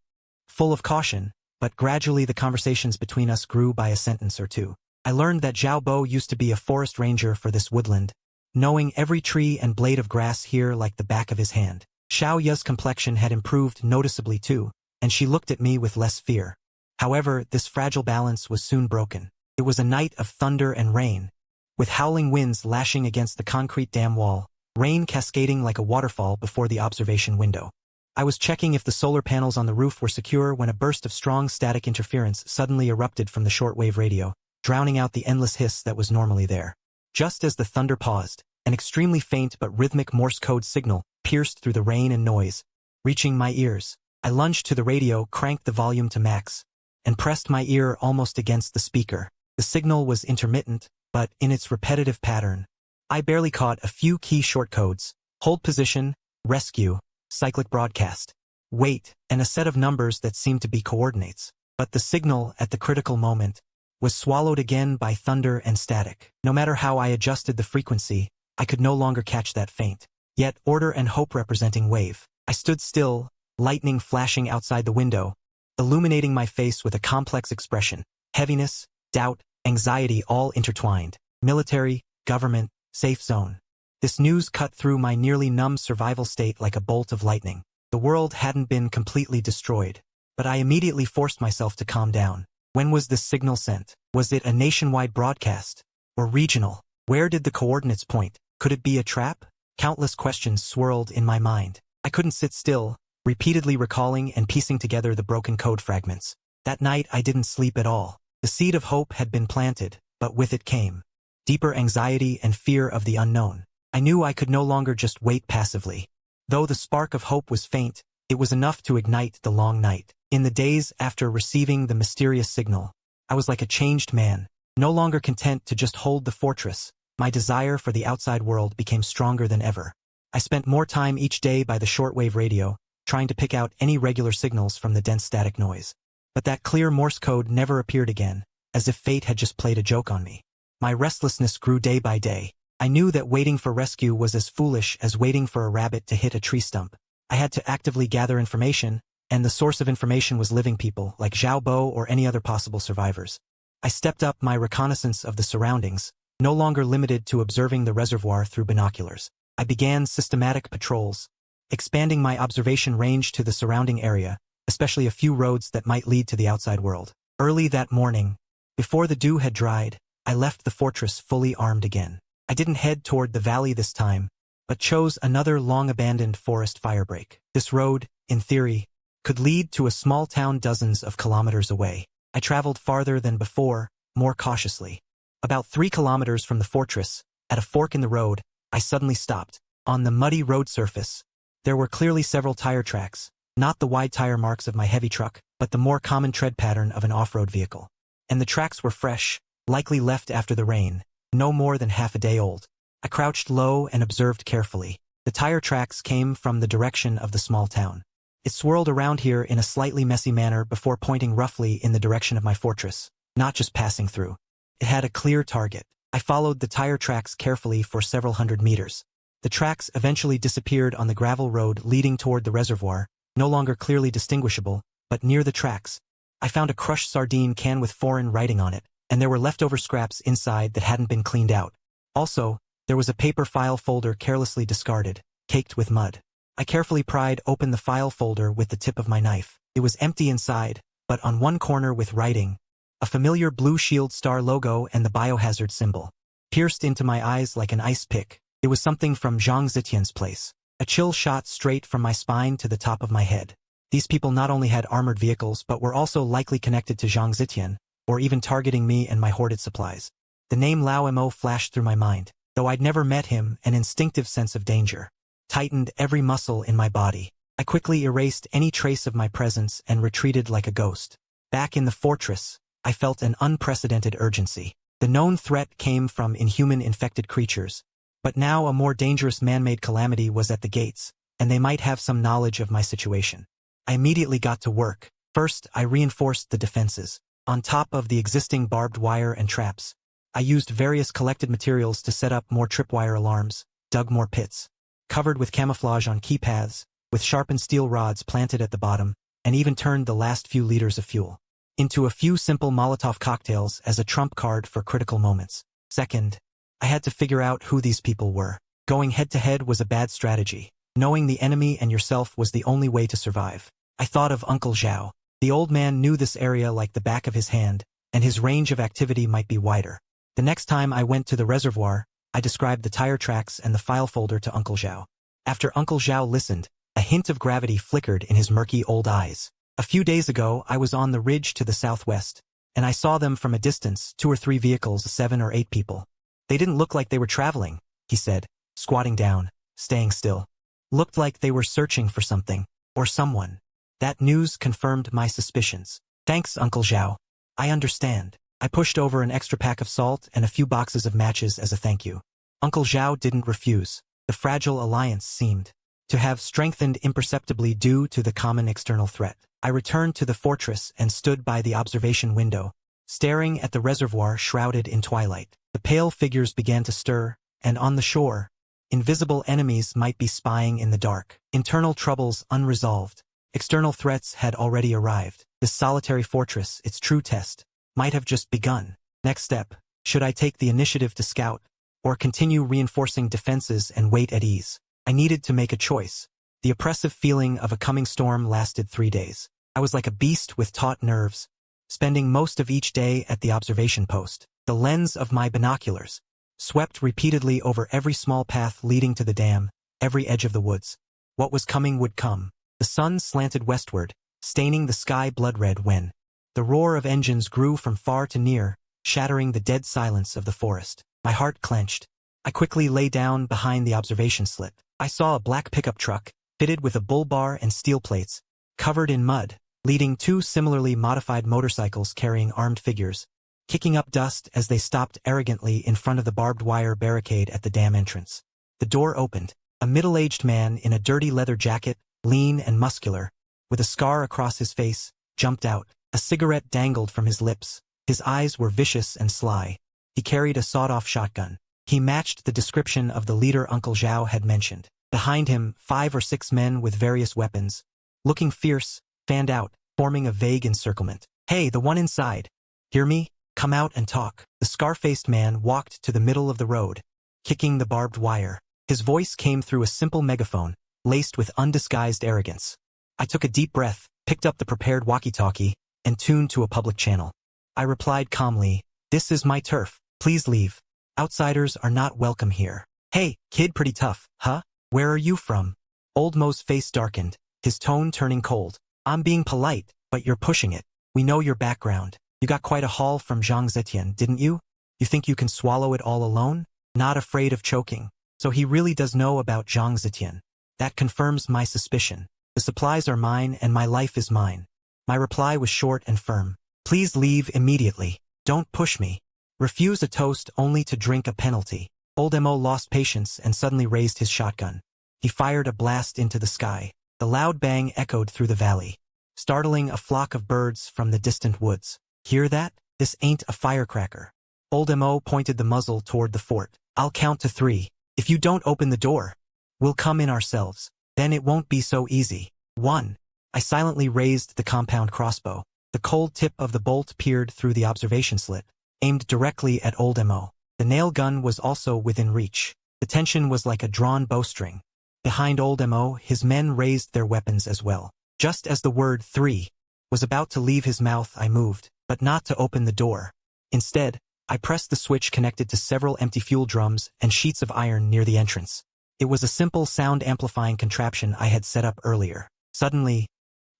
S1: full of caution, but gradually the conversations between us grew by a sentence or two. I learned that Zhao Bo used to be a forest ranger for this woodland, knowing every tree and blade of grass here like the back of his hand. Xiao Ya's complexion had improved noticeably too, and she looked at me with less fear. However, this fragile balance was soon broken. It was a night of thunder and rain, with howling winds lashing against the concrete dam wall, rain cascading like a waterfall before the observation window. I was checking if the solar panels on the roof were secure when a burst of strong static interference suddenly erupted from the shortwave radio, drowning out the endless hiss that was normally there. Just as the thunder paused, an extremely faint but rhythmic Morse code signal pierced through the rain and noise, reaching my ears. I lunged to the radio, cranked the volume to max, and pressed my ear almost against the speaker. The signal was intermittent, but in its repetitive pattern, I barely caught a few key shortcodes: hold position, rescue, cyclic broadcast, wait, and a set of numbers that seemed to be coordinates. But the signal, at the critical moment, was swallowed again by thunder and static. No matter how I adjusted the frequency, I could no longer catch that faint, yet order and hope representing wave. I stood still, lightning flashing outside the window, illuminating my face with a complex expression: heaviness, doubt, anxiety all intertwined. Military, government, safe zone. This news cut through my nearly numb survival state like a bolt of lightning. The world hadn't been completely destroyed, but I immediately forced myself to calm down. When was this signal sent? Was it a nationwide broadcast? Or regional? Where did the coordinates point? Could it be a trap? Countless questions swirled in my mind. I couldn't sit still, repeatedly recalling and piecing together the broken code fragments. That night I didn't sleep at all. The seed of hope had been planted, but with it came deeper anxiety and fear of the unknown. I knew I could no longer just wait passively. Though the spark of hope was faint, it was enough to ignite the long night. In the days after receiving the mysterious signal, I was like a changed man, no longer content to just hold the fortress. My desire for the outside world became stronger than ever. I spent more time each day by the shortwave radio, trying to pick out any regular signals from the dense static noise. But that clear Morse code never appeared again, as if fate had just played a joke on me. My restlessness grew day by day. I knew that waiting for rescue was as foolish as waiting for a rabbit to hit a tree stump. I had to actively gather information, and the source of information was living people like Zhao Bo or any other possible survivors. I stepped up my reconnaissance of the surroundings, no longer limited to observing the reservoir through binoculars. I began systematic patrols, expanding my observation range to the surrounding area, especially a few roads that might lead to the outside world. Early that morning, before the dew had dried, I left the fortress fully armed again. I didn't head toward the valley this time, but chose another long-abandoned forest firebreak. This road, in theory, could lead to a small town dozens of kilometers away. I traveled farther than before, more cautiously. About 3 kilometers from the fortress, at a fork in the road, I suddenly stopped. On the muddy road surface, there were clearly several tire tracks, not the wide tire marks of my heavy truck, but the more common tread pattern of an off-road vehicle. And the tracks were fresh, likely left after the rain, no more than half a day old. I crouched low and observed carefully. The tire tracks came from the direction of the small town. It swirled around here in a slightly messy manner before pointing roughly in the direction of my fortress, not just passing through. It had a clear target. I followed the tire tracks carefully for several hundred meters. The tracks eventually disappeared on the gravel road leading toward the reservoir, no longer clearly distinguishable, but near the tracks, I found a crushed sardine can with foreign writing on it, and there were leftover scraps inside that hadn't been cleaned out. Also, there was a paper file folder carelessly discarded, caked with mud. I carefully pried open the file folder with the tip of my knife. It was empty inside, but on one corner with writing, a familiar blue shield star logo and the biohazard symbol, pierced into my eyes like an ice pick. It was something from Zhang Zitian's place. A chill shot straight from my spine to the top of my head. These people not only had armored vehicles but were also likely connected to Zhang Zitian, or even targeting me and my hoarded supplies. The name Lao Mo flashed through my mind. Though I'd never met him, an instinctive sense of danger tightened every muscle in my body. I quickly erased any trace of my presence and retreated like a ghost. Back in the fortress, I felt an unprecedented urgency. The known threat came from inhuman infected creatures, but now a more dangerous man-made calamity was at the gates, and they might have some knowledge of my situation. I immediately got to work. First, I reinforced the defenses. On top of the existing barbed wire and traps, I used various collected materials to set up more tripwire alarms, dug more pits, covered with camouflage on key paths, with sharpened steel rods planted at the bottom, and even turned the last few liters of fuel into a few simple Molotov cocktails as a trump card for critical moments. Second, I had to figure out who these people were. Going head-to-head was a bad strategy. Knowing the enemy and yourself was the only way to survive. I thought of Uncle Zhao. The old man knew this area like the back of his hand, and his range of activity might be wider. The next time I went to the reservoir, I described the tire tracks and the file folder to Uncle Zhao. After Uncle Zhao listened, a hint of gravity flickered in his murky old eyes. A few days ago, I was on the ridge to the southwest, and I saw them from a distance, 2 or 3 vehicles, 7 or 8 people. They didn't look like they were traveling, he said, squatting down, staying still. Looked like they were searching for something, or someone. That news confirmed my suspicions. Thanks, Uncle Zhao. I understand. I pushed over an extra pack of salt and a few boxes of matches as a thank you. Uncle Zhao didn't refuse. The fragile alliance seemed to have strengthened imperceptibly due to the common external threat. I returned to the fortress and stood by the observation window, staring at the reservoir shrouded in twilight. The pale figures began to stir, and on the shore, invisible enemies might be spying in the dark. Internal troubles unresolved. External threats had already arrived. This solitary fortress, its true test, might have just begun. Next step, should I take the initiative to scout, or continue reinforcing defenses and wait at ease? I needed to make a choice. The oppressive feeling of a coming storm lasted 3 days. I was like a beast with taut nerves, spending most of each day at the observation post. The lens of my binoculars swept repeatedly over every small path leading to the dam, every edge of the woods. What was coming would come. The sun slanted westward, staining the sky blood-red when the roar of engines grew from far to near, shattering the dead silence of the forest. My heart clenched. I quickly lay down behind the observation slit. I saw a black pickup truck, fitted with a bull bar and steel plates, covered in mud, leading 2 similarly modified motorcycles carrying armed figures, kicking up dust as they stopped arrogantly in front of the barbed wire barricade at the dam entrance. The door opened. A middle-aged man in a dirty leather jacket, lean and muscular, with a scar across his face, jumped out. A cigarette dangled from his lips. His eyes were vicious and sly. He carried a sawed-off shotgun. He matched the description of the leader Uncle Zhao had mentioned. Behind him, 5 or 6 men with various weapons, looking fierce, fanned out, forming a vague encirclement. Hey, the one inside. Hear me? Come out and talk. The scar-faced man walked to the middle of the road, kicking the barbed wire. His voice came through a simple megaphone, laced with undisguised arrogance. I took a deep breath, picked up the prepared walkie-talkie, and tuned to a public channel. I replied calmly, "This is my turf. Please leave. Outsiders are not welcome here." "Hey, kid, pretty tough, huh? Where are you from?" Old Mo's face darkened, his tone turning cold. "I'm being polite, but you're pushing it. We know your background. You got quite a haul from Zhang Zetian, didn't you? You think you can swallow it all alone? Not afraid of choking. So he really does know about Zhang Zetian. That confirms my suspicion. The supplies are mine and my life is mine." My reply was short and firm. "Please leave immediately. Don't push me. Refuse a toast only to drink a penalty." Old Mo lost patience and suddenly raised his shotgun. He fired a blast into the sky. The loud bang echoed through the valley, startling a flock of birds from the distant woods. "Hear that? This ain't a firecracker." Old Mo pointed the muzzle toward the fort. "I'll count to 3. If you don't open the door, we'll come in ourselves. Then it won't be so easy. 1. I silently raised the compound crossbow. The cold tip of the bolt peered through the observation slit, aimed directly at Old Mo. The nail gun was also within reach. The tension was like a drawn bowstring. Behind Old Mo, his men raised their weapons as well. Just as the word 3 was about to leave his mouth, I moved, but not to open the door. Instead, I pressed the switch connected to several empty fuel drums and sheets of iron near the entrance. It was a simple sound-amplifying contraption I had set up earlier. Suddenly,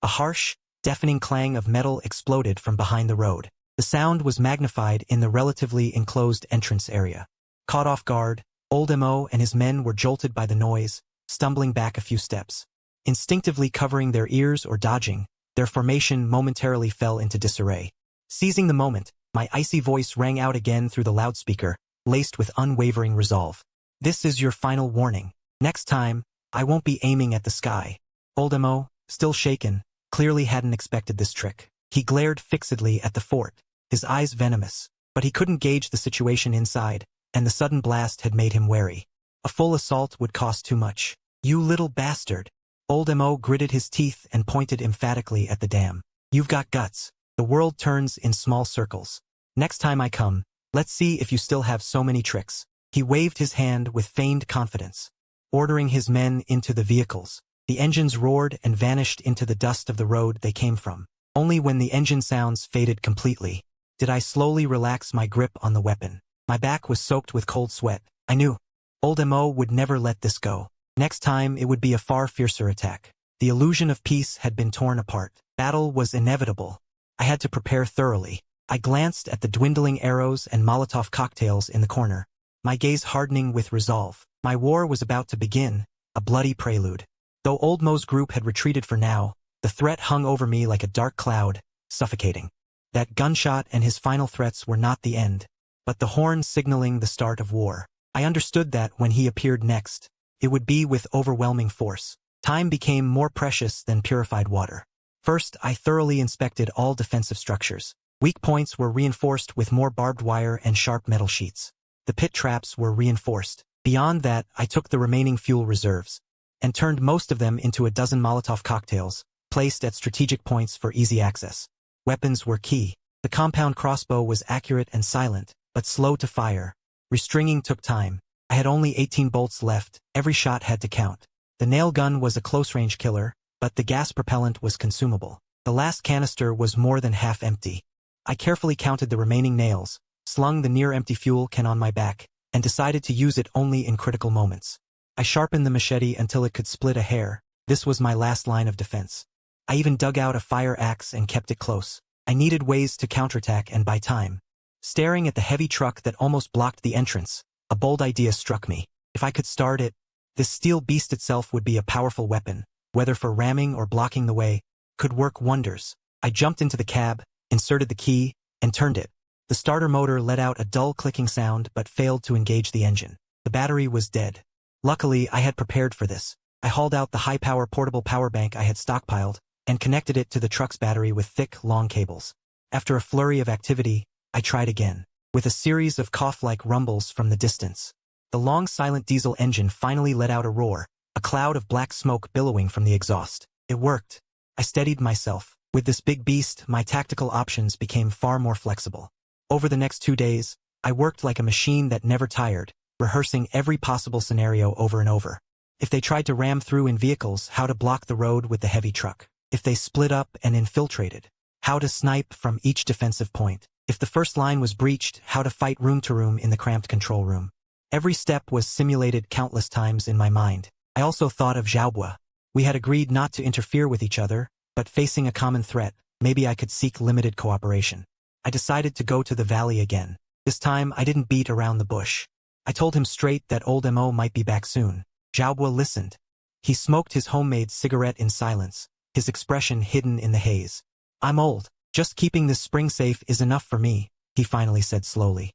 S1: a harsh, deafening clang of metal exploded from behind the road. The sound was magnified in the relatively enclosed entrance area. Caught off guard, Old Mo and his men were jolted by the noise, stumbling back a few steps. Instinctively covering their ears or dodging, their formation momentarily fell into disarray. Seizing the moment, my icy voice rang out again through the loudspeaker, laced with unwavering resolve. "This is your final warning. Next time, I won't be aiming at the sky." Old Mo, still shaken, clearly hadn't expected this trick. He glared fixedly at the fort, his eyes venomous, but he couldn't gauge the situation inside, and the sudden blast had made him wary. A full assault would cost too much. "You little bastard." Old Mo gritted his teeth and pointed emphatically at the dam. "You've got guts. The world turns in small circles. Next time I come, let's see if you still have so many tricks." He waved his hand with feigned confidence, ordering his men into the vehicles. The engines roared and vanished into the dust of the road they came from. Only when the engine sounds faded completely, did I slowly relax my grip on the weapon. My back was soaked with cold sweat. I knew old Mo would never let this go. Next time it would be a far fiercer attack. The illusion of peace had been torn apart. Battle was inevitable. I had to prepare thoroughly. I glanced at the dwindling arrows and Molotov cocktails in the corner, my gaze hardening with resolve. My war was about to begin, a bloody prelude. Though Old Mo's group had retreated for now, the threat hung over me like a dark cloud, suffocating. That gunshot and his final threats were not the end, but the horn signaling the start of war. I understood that when he appeared next, it would be with overwhelming force. Time became more precious than purified water. First, I thoroughly inspected all defensive structures. Weak points were reinforced with more barbed wire and sharp metal sheets. The pit traps were reinforced. Beyond that, I took the remaining fuel reserves and turned most of them into a dozen Molotov cocktails, placed at strategic points for easy access. Weapons were key. The compound crossbow was accurate and silent, but slow to fire. Restringing took time. I had only 18 bolts left. Every shot had to count. The nail gun was a close-range killer, but the gas propellant was consumable. The last canister was more than half empty. I carefully counted the remaining nails, slung the near-empty fuel can on my back, and decided to use it only in critical moments. I sharpened the machete until it could split a hair. This was my last line of defense. I even dug out a fire axe and kept it close. I needed ways to counterattack and buy time. Staring at the heavy truck that almost blocked the entrance, a bold idea struck me. If I could start it, this steel beast itself would be a powerful weapon, whether for ramming or blocking the way, could work wonders. I jumped into the cab, inserted the key, and turned it. The starter motor let out a dull clicking sound but failed to engage the engine. The battery was dead. Luckily, I had prepared for this. I hauled out the high-power portable power bank I had stockpiled and connected it to the truck's battery with thick, long cables. After a flurry of activity, I tried again, with a series of cough-like rumbles from the distance. The long, silent diesel engine finally let out a roar, a cloud of black smoke billowing from the exhaust. It worked. I steadied myself. With this big beast, my tactical options became far more flexible. Over the next 2 days, I worked like a machine that never tired, rehearsing every possible scenario over and over. If they tried to ram through in vehicles, how to block the road with the heavy truck. If they split up and infiltrated, how to snipe from each defensive point. If the first line was breached, how to fight room to room in the cramped control room. Every step was simulated countless times in my mind. I also thought of Zhao Bo. We had agreed not to interfere with each other, but facing a common threat, maybe I could seek limited cooperation. I decided to go to the valley again. This time, I didn't beat around the bush. I told him straight that old Mo might be back soon. Zhao Bo listened. He smoked his homemade cigarette in silence, his expression hidden in the haze. "I'm old. Just keeping this spring safe is enough for me," he finally said slowly.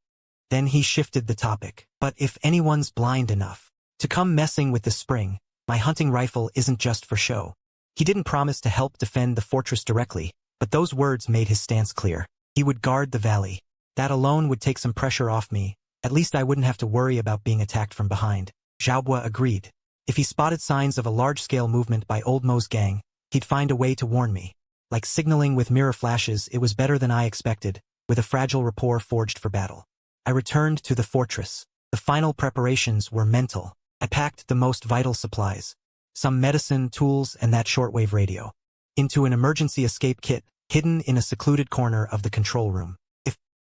S1: Then he shifted the topic. "But if anyone's blind enough to come messing with the spring, my hunting rifle isn't just for show." He didn't promise to help defend the fortress directly, but those words made his stance clear. He would guard the valley. That alone would take some pressure off me. At least I wouldn't have to worry about being attacked from behind. Zhao Bo agreed. If he spotted signs of a large-scale movement by Old Mo's gang, he'd find a way to warn me. Like signaling with mirror flashes, it was better than I expected, with a fragile rapport forged for battle. I returned to the fortress. The final preparations were mental. I packed the most vital supplies, some medicine, tools, and that shortwave radio, into an emergency escape kit, hidden in a secluded corner of the control room.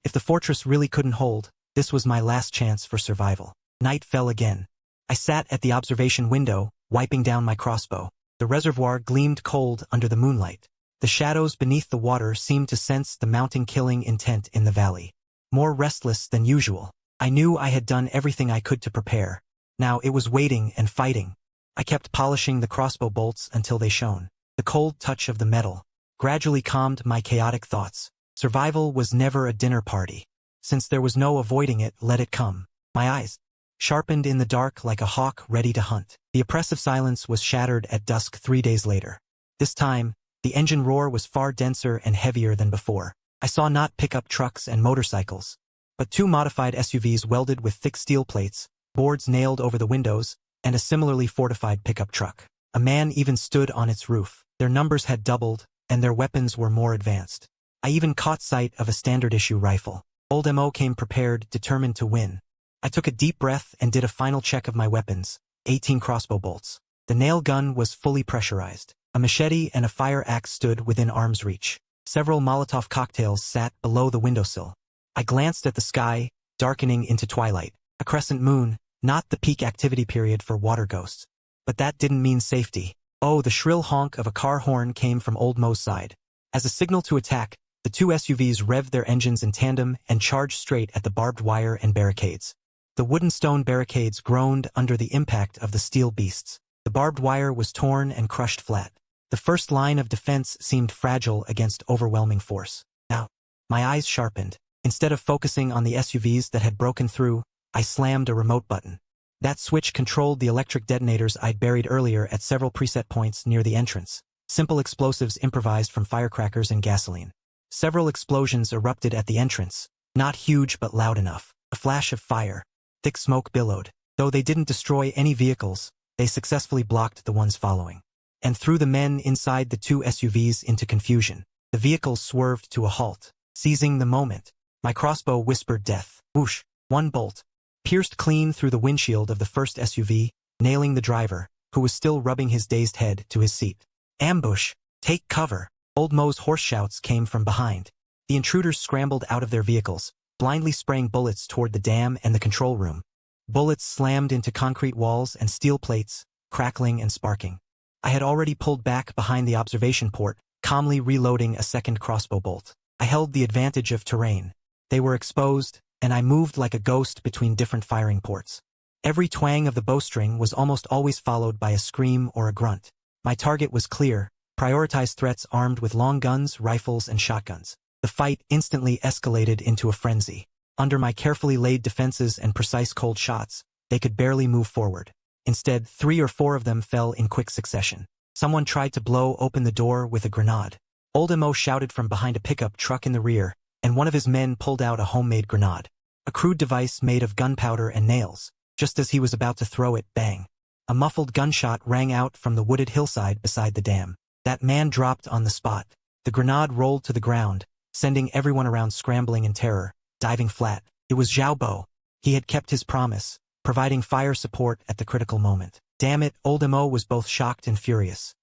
S1: If the fortress really couldn't hold, this was my last chance for survival. Night fell again. I sat at the observation window, wiping down my crossbow. The reservoir gleamed cold under the moonlight. The shadows beneath the water seemed to sense the mounting killing intent in the valley. More restless than usual. I knew I had done everything I could to prepare. Now it was waiting and fighting. I kept polishing the crossbow bolts until they shone. The cold touch of the metal gradually calmed my chaotic thoughts. Survival was never a dinner party. Since there was no avoiding it, let it come. My eyes sharpened in the dark like a hawk ready to hunt. The oppressive silence was shattered at dusk 3 days later. This time, the engine roar was far denser and heavier than before. I saw not pickup trucks and motorcycles, but 2 modified SUVs welded with thick steel plates, boards nailed over the windows, and a similarly fortified pickup truck. A man even stood on its roof. Their numbers had doubled, and their weapons were more advanced. I even caught sight of a standard-issue rifle. Old Mo came prepared, determined to win. I took a deep breath and did a final check of my weapons, 18 crossbow bolts. The nail gun was fully pressurized. A machete and a fire axe stood within arm's reach. Several Molotov cocktails sat below the windowsill. I glanced at the sky, darkening into twilight. A crescent moon, not the peak activity period for water ghosts. But that didn't mean safety. Oh, the shrill honk of a car horn came from Old Mo's side. As a signal to attack, the two SUVs revved their engines in tandem and charged straight at the barbed wire and barricades. The wooden stone barricades groaned under the impact of the steel beasts. The barbed wire was torn and crushed flat. The first line of defense seemed fragile against overwhelming force. Now, my eyes sharpened. Instead of focusing on the SUVs that had broken through, I slammed a remote button. That switch controlled the electric detonators I'd buried earlier at several preset points near the entrance. Simple explosives improvised from firecrackers and gasoline. Several explosions erupted at the entrance, not huge but loud enough. A flash of fire. Thick smoke billowed. Though they didn't destroy any vehicles, they successfully blocked the ones following. And threw the men inside the two SUVs into confusion. The vehicles swerved to a halt. Seizing the moment, my crossbow whispered death. Whoosh! One bolt pierced clean through the windshield of the first SUV, nailing the driver, who was still rubbing his dazed head, to his seat. Ambush! Take cover! Old Mo's hoarse shouts came from behind. The intruders scrambled out of their vehicles, blindly spraying bullets toward the dam and the control room. Bullets slammed into concrete walls and steel plates, crackling and sparking. I had already pulled back behind the observation port, calmly reloading a second crossbow bolt. I held the advantage of terrain. They were exposed, and I moved like a ghost between different firing ports. Every twang of the bowstring was almost always followed by a scream or a grunt. My target was clear: prioritized threats armed with long guns, rifles, and shotguns. The fight instantly escalated into a frenzy. Under my carefully laid defenses and precise cold shots, they could barely move forward. Instead, 3 or 4 of them fell in quick succession. Someone tried to blow open the door with a grenade. Old Mo shouted from behind a pickup truck in the rear, and one of his men pulled out a homemade grenade. A crude device made of gunpowder and nails. Just as he was about to throw it, bang! A muffled gunshot rang out from the wooded hillside beside the dam. That man dropped on the spot. The grenade rolled to the ground, sending everyone around scrambling in terror, diving flat. It was Zhao Bo. He had kept his promise, providing fire support at the critical moment. Damn it, Old Mo was both shocked and furious.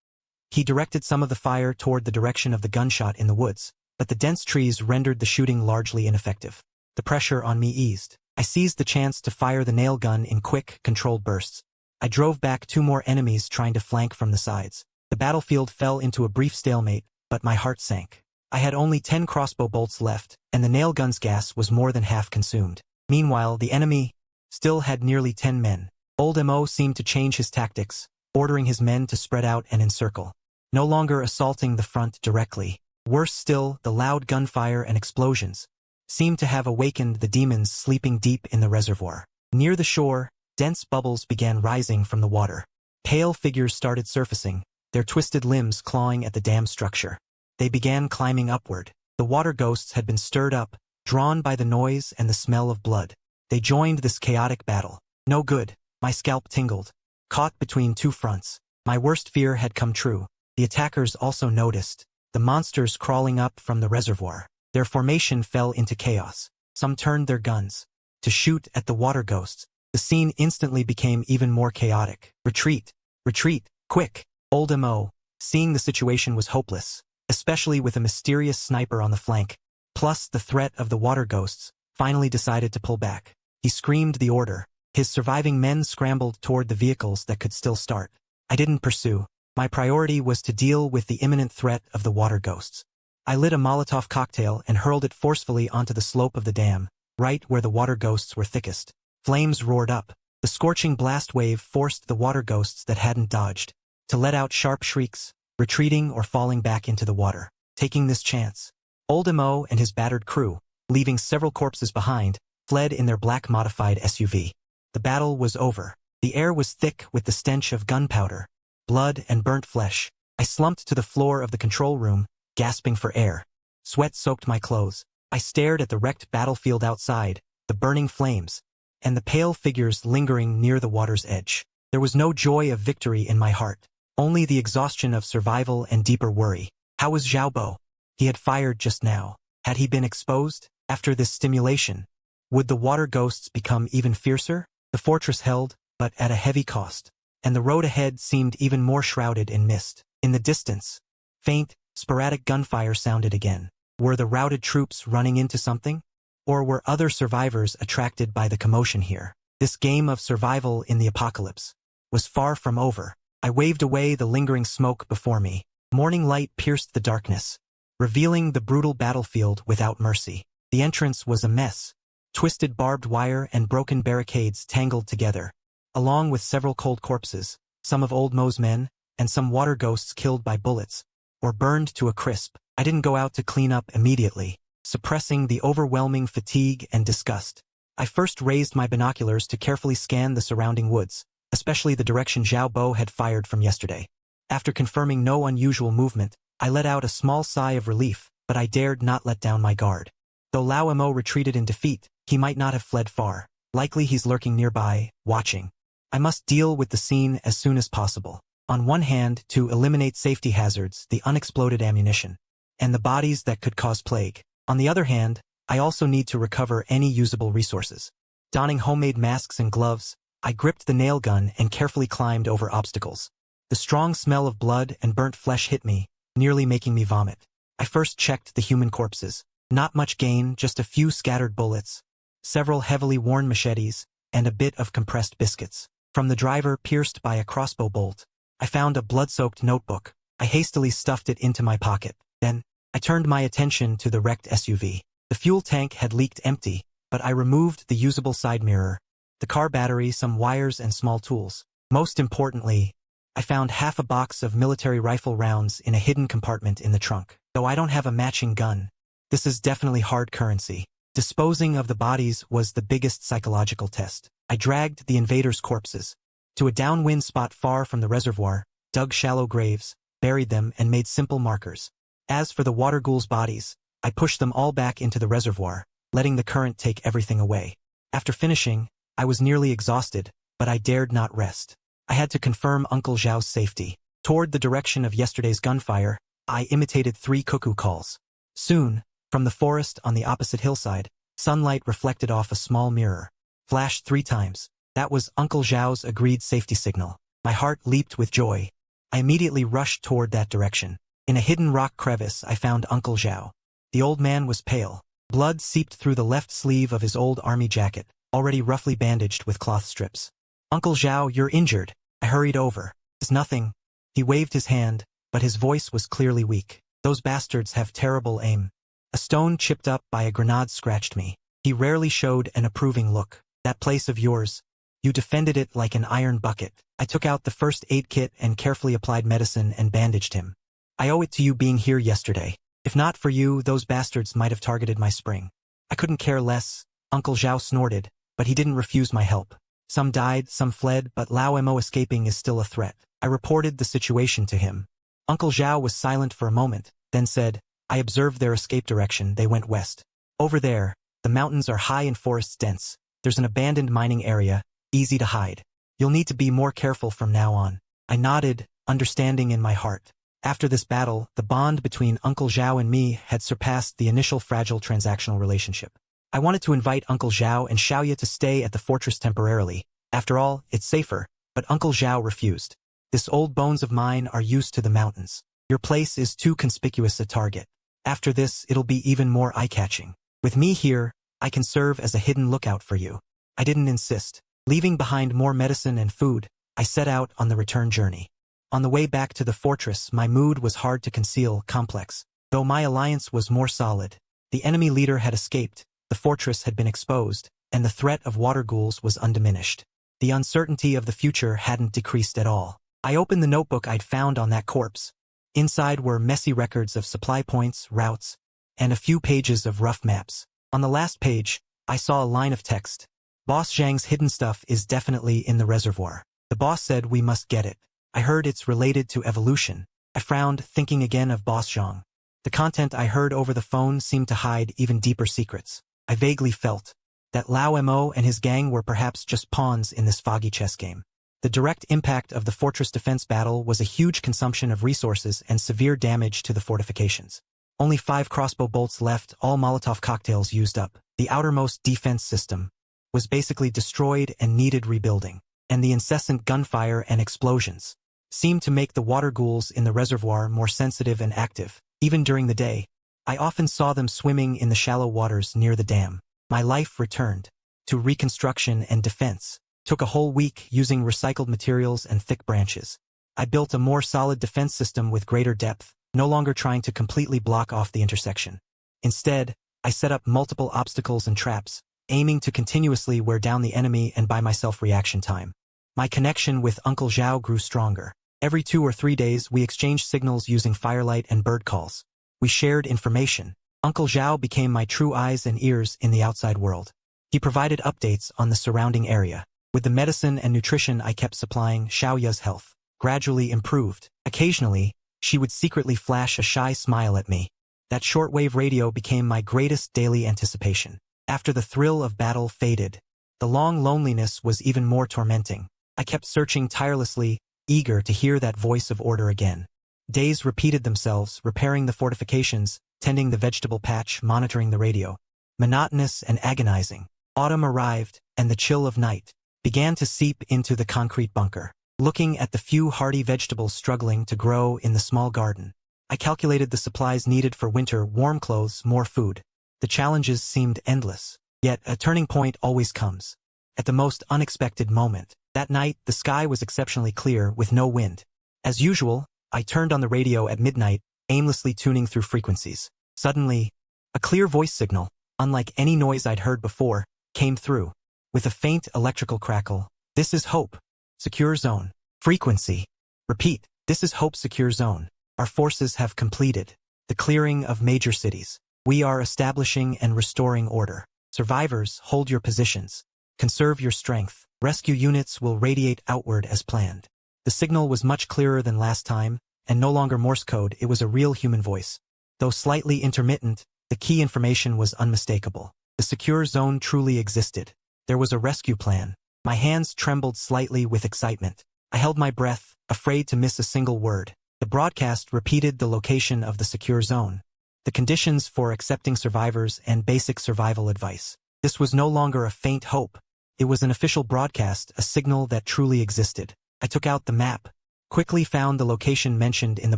S1: He directed some of the fire toward the direction of the gunshot in the woods, but the dense trees rendered the shooting largely ineffective. The pressure on me eased. I seized the chance to fire the nail gun in quick, controlled bursts. I drove back 2 more enemies trying to flank from the sides. The battlefield fell into a brief stalemate, but my heart sank. I had only 10 crossbow bolts left, and the nail gun's gas was more than half consumed. Meanwhile, the enemy still had nearly 10 men. Old Mo seemed to change his tactics, ordering his men to spread out and encircle. No longer assaulting the front directly. Worse still, the loud gunfire and explosions seemed to have awakened the demons sleeping deep in the reservoir. Near the shore, dense bubbles began rising from the water. Pale figures started surfacing, their twisted limbs clawing at the dam structure. They began climbing upward. The water ghosts had been stirred up, drawn by the noise and the smell of blood. They joined this chaotic battle. No good. My scalp tingled. Caught between 2 fronts. My worst fear had come true. The attackers also noticed the monsters crawling up from the reservoir. Their formation fell into chaos. Some turned their guns to shoot at the water ghosts. The scene instantly became even more chaotic. Retreat! Retreat! Quick! Old Mo, seeing the situation was hopeless, especially with a mysterious sniper on the flank, plus the threat of the water ghosts, finally decided to pull back. He screamed the order. His surviving men scrambled toward the vehicles that could still start. I didn't pursue. My priority was to deal with the imminent threat of the water ghosts. I lit a Molotov cocktail and hurled it forcefully onto the slope of the dam, right where the water ghosts were thickest. Flames roared up. The scorching blast wave forced the water ghosts that hadn't dodged to let out sharp shrieks, retreating or falling back into the water. Taking this chance, Old Mo and his battered crew, leaving several corpses behind, fled in their black modified SUV. The battle was over. The air was thick with the stench of gunpowder, blood, and burnt flesh. I slumped to the floor of the control room, gasping for air. Sweat soaked my clothes. I stared at the wrecked battlefield outside, the burning flames, and the pale figures lingering near the water's edge. There was no joy of victory in my heart, only the exhaustion of survival and deeper worry. How was Zhao Bo? He had fired just now. Had he been exposed? After this stimulation, would the water ghosts become even fiercer? The fortress held, but at a heavy cost, and the road ahead seemed even more shrouded in mist. In the distance, faint, sporadic gunfire sounded again. Were the routed troops running into something? Or were other survivors attracted by the commotion here? This game of survival in the apocalypse was far from over. I waved away the lingering smoke before me. Morning light pierced the darkness, revealing the brutal battlefield without mercy. The entrance was a mess. Twisted barbed wire and broken barricades tangled together, along with several cold corpses, some of Old Mo's men, and some water ghosts killed by bullets, or burned to a crisp. I didn't go out to clean up immediately, suppressing the overwhelming fatigue and disgust. I first raised my binoculars to carefully scan the surrounding woods, especially the direction Zhao Bo had fired from yesterday. After confirming no unusual movement, I let out a small sigh of relief, but I dared not let down my guard. Though Lao Mo retreated in defeat, he might not have fled far. Likely he's lurking nearby, watching. I must deal with the scene as soon as possible. On one hand, to eliminate safety hazards, the unexploded ammunition, and the bodies that could cause plague. On the other hand, I also need to recover any usable resources. Donning homemade masks and gloves, I gripped the nail gun and carefully climbed over obstacles. The strong smell of blood and burnt flesh hit me, nearly making me vomit. I first checked the human corpses. Not much gain, just a few scattered bullets, several heavily worn machetes, and a bit of compressed biscuits. From the driver pierced by a crossbow bolt, I found a blood-soaked notebook. I hastily stuffed it into my pocket. Then, I turned my attention to the wrecked SUV. The fuel tank had leaked empty, but I removed the usable side mirror, the car battery, some wires, and small tools. Most importantly, I found half a box of military rifle rounds in a hidden compartment in the trunk. Though I don't have a matching gun, this is definitely hard currency. Disposing of the bodies was the biggest psychological test. I dragged the invaders' corpses to a downwind spot far from the reservoir, dug shallow graves, buried them, and made simple markers. As for the water ghouls' bodies, I pushed them all back into the reservoir, letting the current take everything away. After finishing, I was nearly exhausted, but I dared not rest. I had to confirm Uncle Zhao's safety. Toward the direction of yesterday's gunfire, I imitated 3 cuckoo calls. Soon, from the forest on the opposite hillside, sunlight reflected off a small mirror. Flashed 3 times. That was Uncle Zhao's agreed safety signal. My heart leaped with joy. I immediately rushed toward that direction. In a hidden rock crevice, I found Uncle Zhao. The old man was pale. Blood seeped through the left sleeve of his old army jacket, already roughly bandaged with cloth strips. "Uncle Zhao, you're injured." I hurried over. "It's nothing." He waved his hand, but his voice was clearly weak. "Those bastards have terrible aim." A stone chipped up by a grenade scratched me. He rarely showed an approving look. "That place of yours, you defended it like an iron bucket." I took out the first aid kit and carefully applied medicine and bandaged him. "I owe it to you being here yesterday. If not for you, those bastards might have targeted my spring." "I couldn't care less," Uncle Zhao snorted, but he didn't refuse my help. "Some died, some fled, but Lao Mo escaping is still a threat." I reported the situation to him. Uncle Zhao was silent for a moment, then said, "I observed their escape direction. They went west. Over there, the mountains are high and forests dense. There's an abandoned mining area, easy to hide. You'll need to be more careful from now on." I nodded, understanding in my heart. After this battle, the bond between Uncle Zhao and me had surpassed the initial fragile transactional relationship. I wanted to invite Uncle Zhao and Xiaoya to stay at the fortress temporarily. After all, it's safer, but Uncle Zhao refused. "This old bones of mine are used to the mountains. Your place is too conspicuous a target. After this, it'll be even more eye-catching. With me here, I can serve as a hidden lookout for you." I didn't insist. Leaving behind more medicine and food, I set out on the return journey. On the way back to the fortress, my mood was hard to conceal, complex. Though my alliance was more solid, the enemy leader had escaped, the fortress had been exposed, and the threat of water ghouls was undiminished. The uncertainty of the future hadn't decreased at all. I opened the notebook I'd found on that corpse. Inside were messy records of supply points, routes, and a few pages of rough maps. On the last page, I saw a line of text. "Boss Zhang's hidden stuff is definitely in the reservoir. The boss said we must get it. I heard it's related to evolution." I frowned, thinking again of Boss Zhang. The content I heard over the phone seemed to hide even deeper secrets. I vaguely felt that Lao Mo and his gang were perhaps just pawns in this foggy chess game. The direct impact of the fortress defense battle was a huge consumption of resources and severe damage to the fortifications. Only 5 crossbow bolts left, all Molotov cocktails used up. The outermost defense system was basically destroyed and needed rebuilding, and the incessant gunfire and explosions seemed to make the water ghouls in the reservoir more sensitive and active. Even during the day, I often saw them swimming in the shallow waters near the dam. My life returned to reconstruction and defense. Took a whole week using recycled materials and thick branches. I built a more solid defense system with greater depth, no longer trying to completely block off the intersection. Instead, I set up multiple obstacles and traps, aiming to continuously wear down the enemy and buy myself reaction time. My connection with Uncle Zhao grew stronger. Every 2 or 3 days we exchanged signals using firelight and bird calls. We shared information. Uncle Zhao became my true eyes and ears in the outside world. He provided updates on the surrounding area. With the medicine and nutrition I kept supplying, Xiaoya's health gradually improved. Occasionally, she would secretly flash a shy smile at me. That shortwave radio became my greatest daily anticipation. After the thrill of battle faded, the long loneliness was even more tormenting. I kept searching tirelessly, eager to hear that voice of order again. Days repeated themselves, repairing the fortifications, tending the vegetable patch, monitoring the radio. Monotonous and agonizing. Autumn arrived, and the chill of night began to seep into the concrete bunker. Looking at the few hardy vegetables struggling to grow in the small garden, I calculated the supplies needed for winter: warm clothes, more food. The challenges seemed endless. Yet a turning point always comes at the most unexpected moment. That night, the sky was exceptionally clear with no wind. As usual, I turned on the radio at midnight, aimlessly tuning through frequencies. Suddenly, a clear voice signal, unlike any noise I'd heard before, came through. With a faint electrical crackle, "This is Hope. Secure zone." Frequency. Repeat. "This is Hope. Secure zone. Our forces have completed the clearing of major cities. We are establishing and restoring order. Survivors, hold your positions. Conserve your strength. Rescue units will radiate outward as planned." The signal was much clearer than last time, and no longer Morse code. It was a real human voice. Though slightly intermittent, the key information was unmistakable. The secure zone truly existed. There was a rescue plan. My hands trembled slightly with excitement. I held my breath, afraid to miss a single word. The broadcast repeated the location of the secure zone, the conditions for accepting survivors, and basic survival advice. This was no longer a faint hope. It was an official broadcast, a signal that truly existed. I took out the map, quickly found the location mentioned in the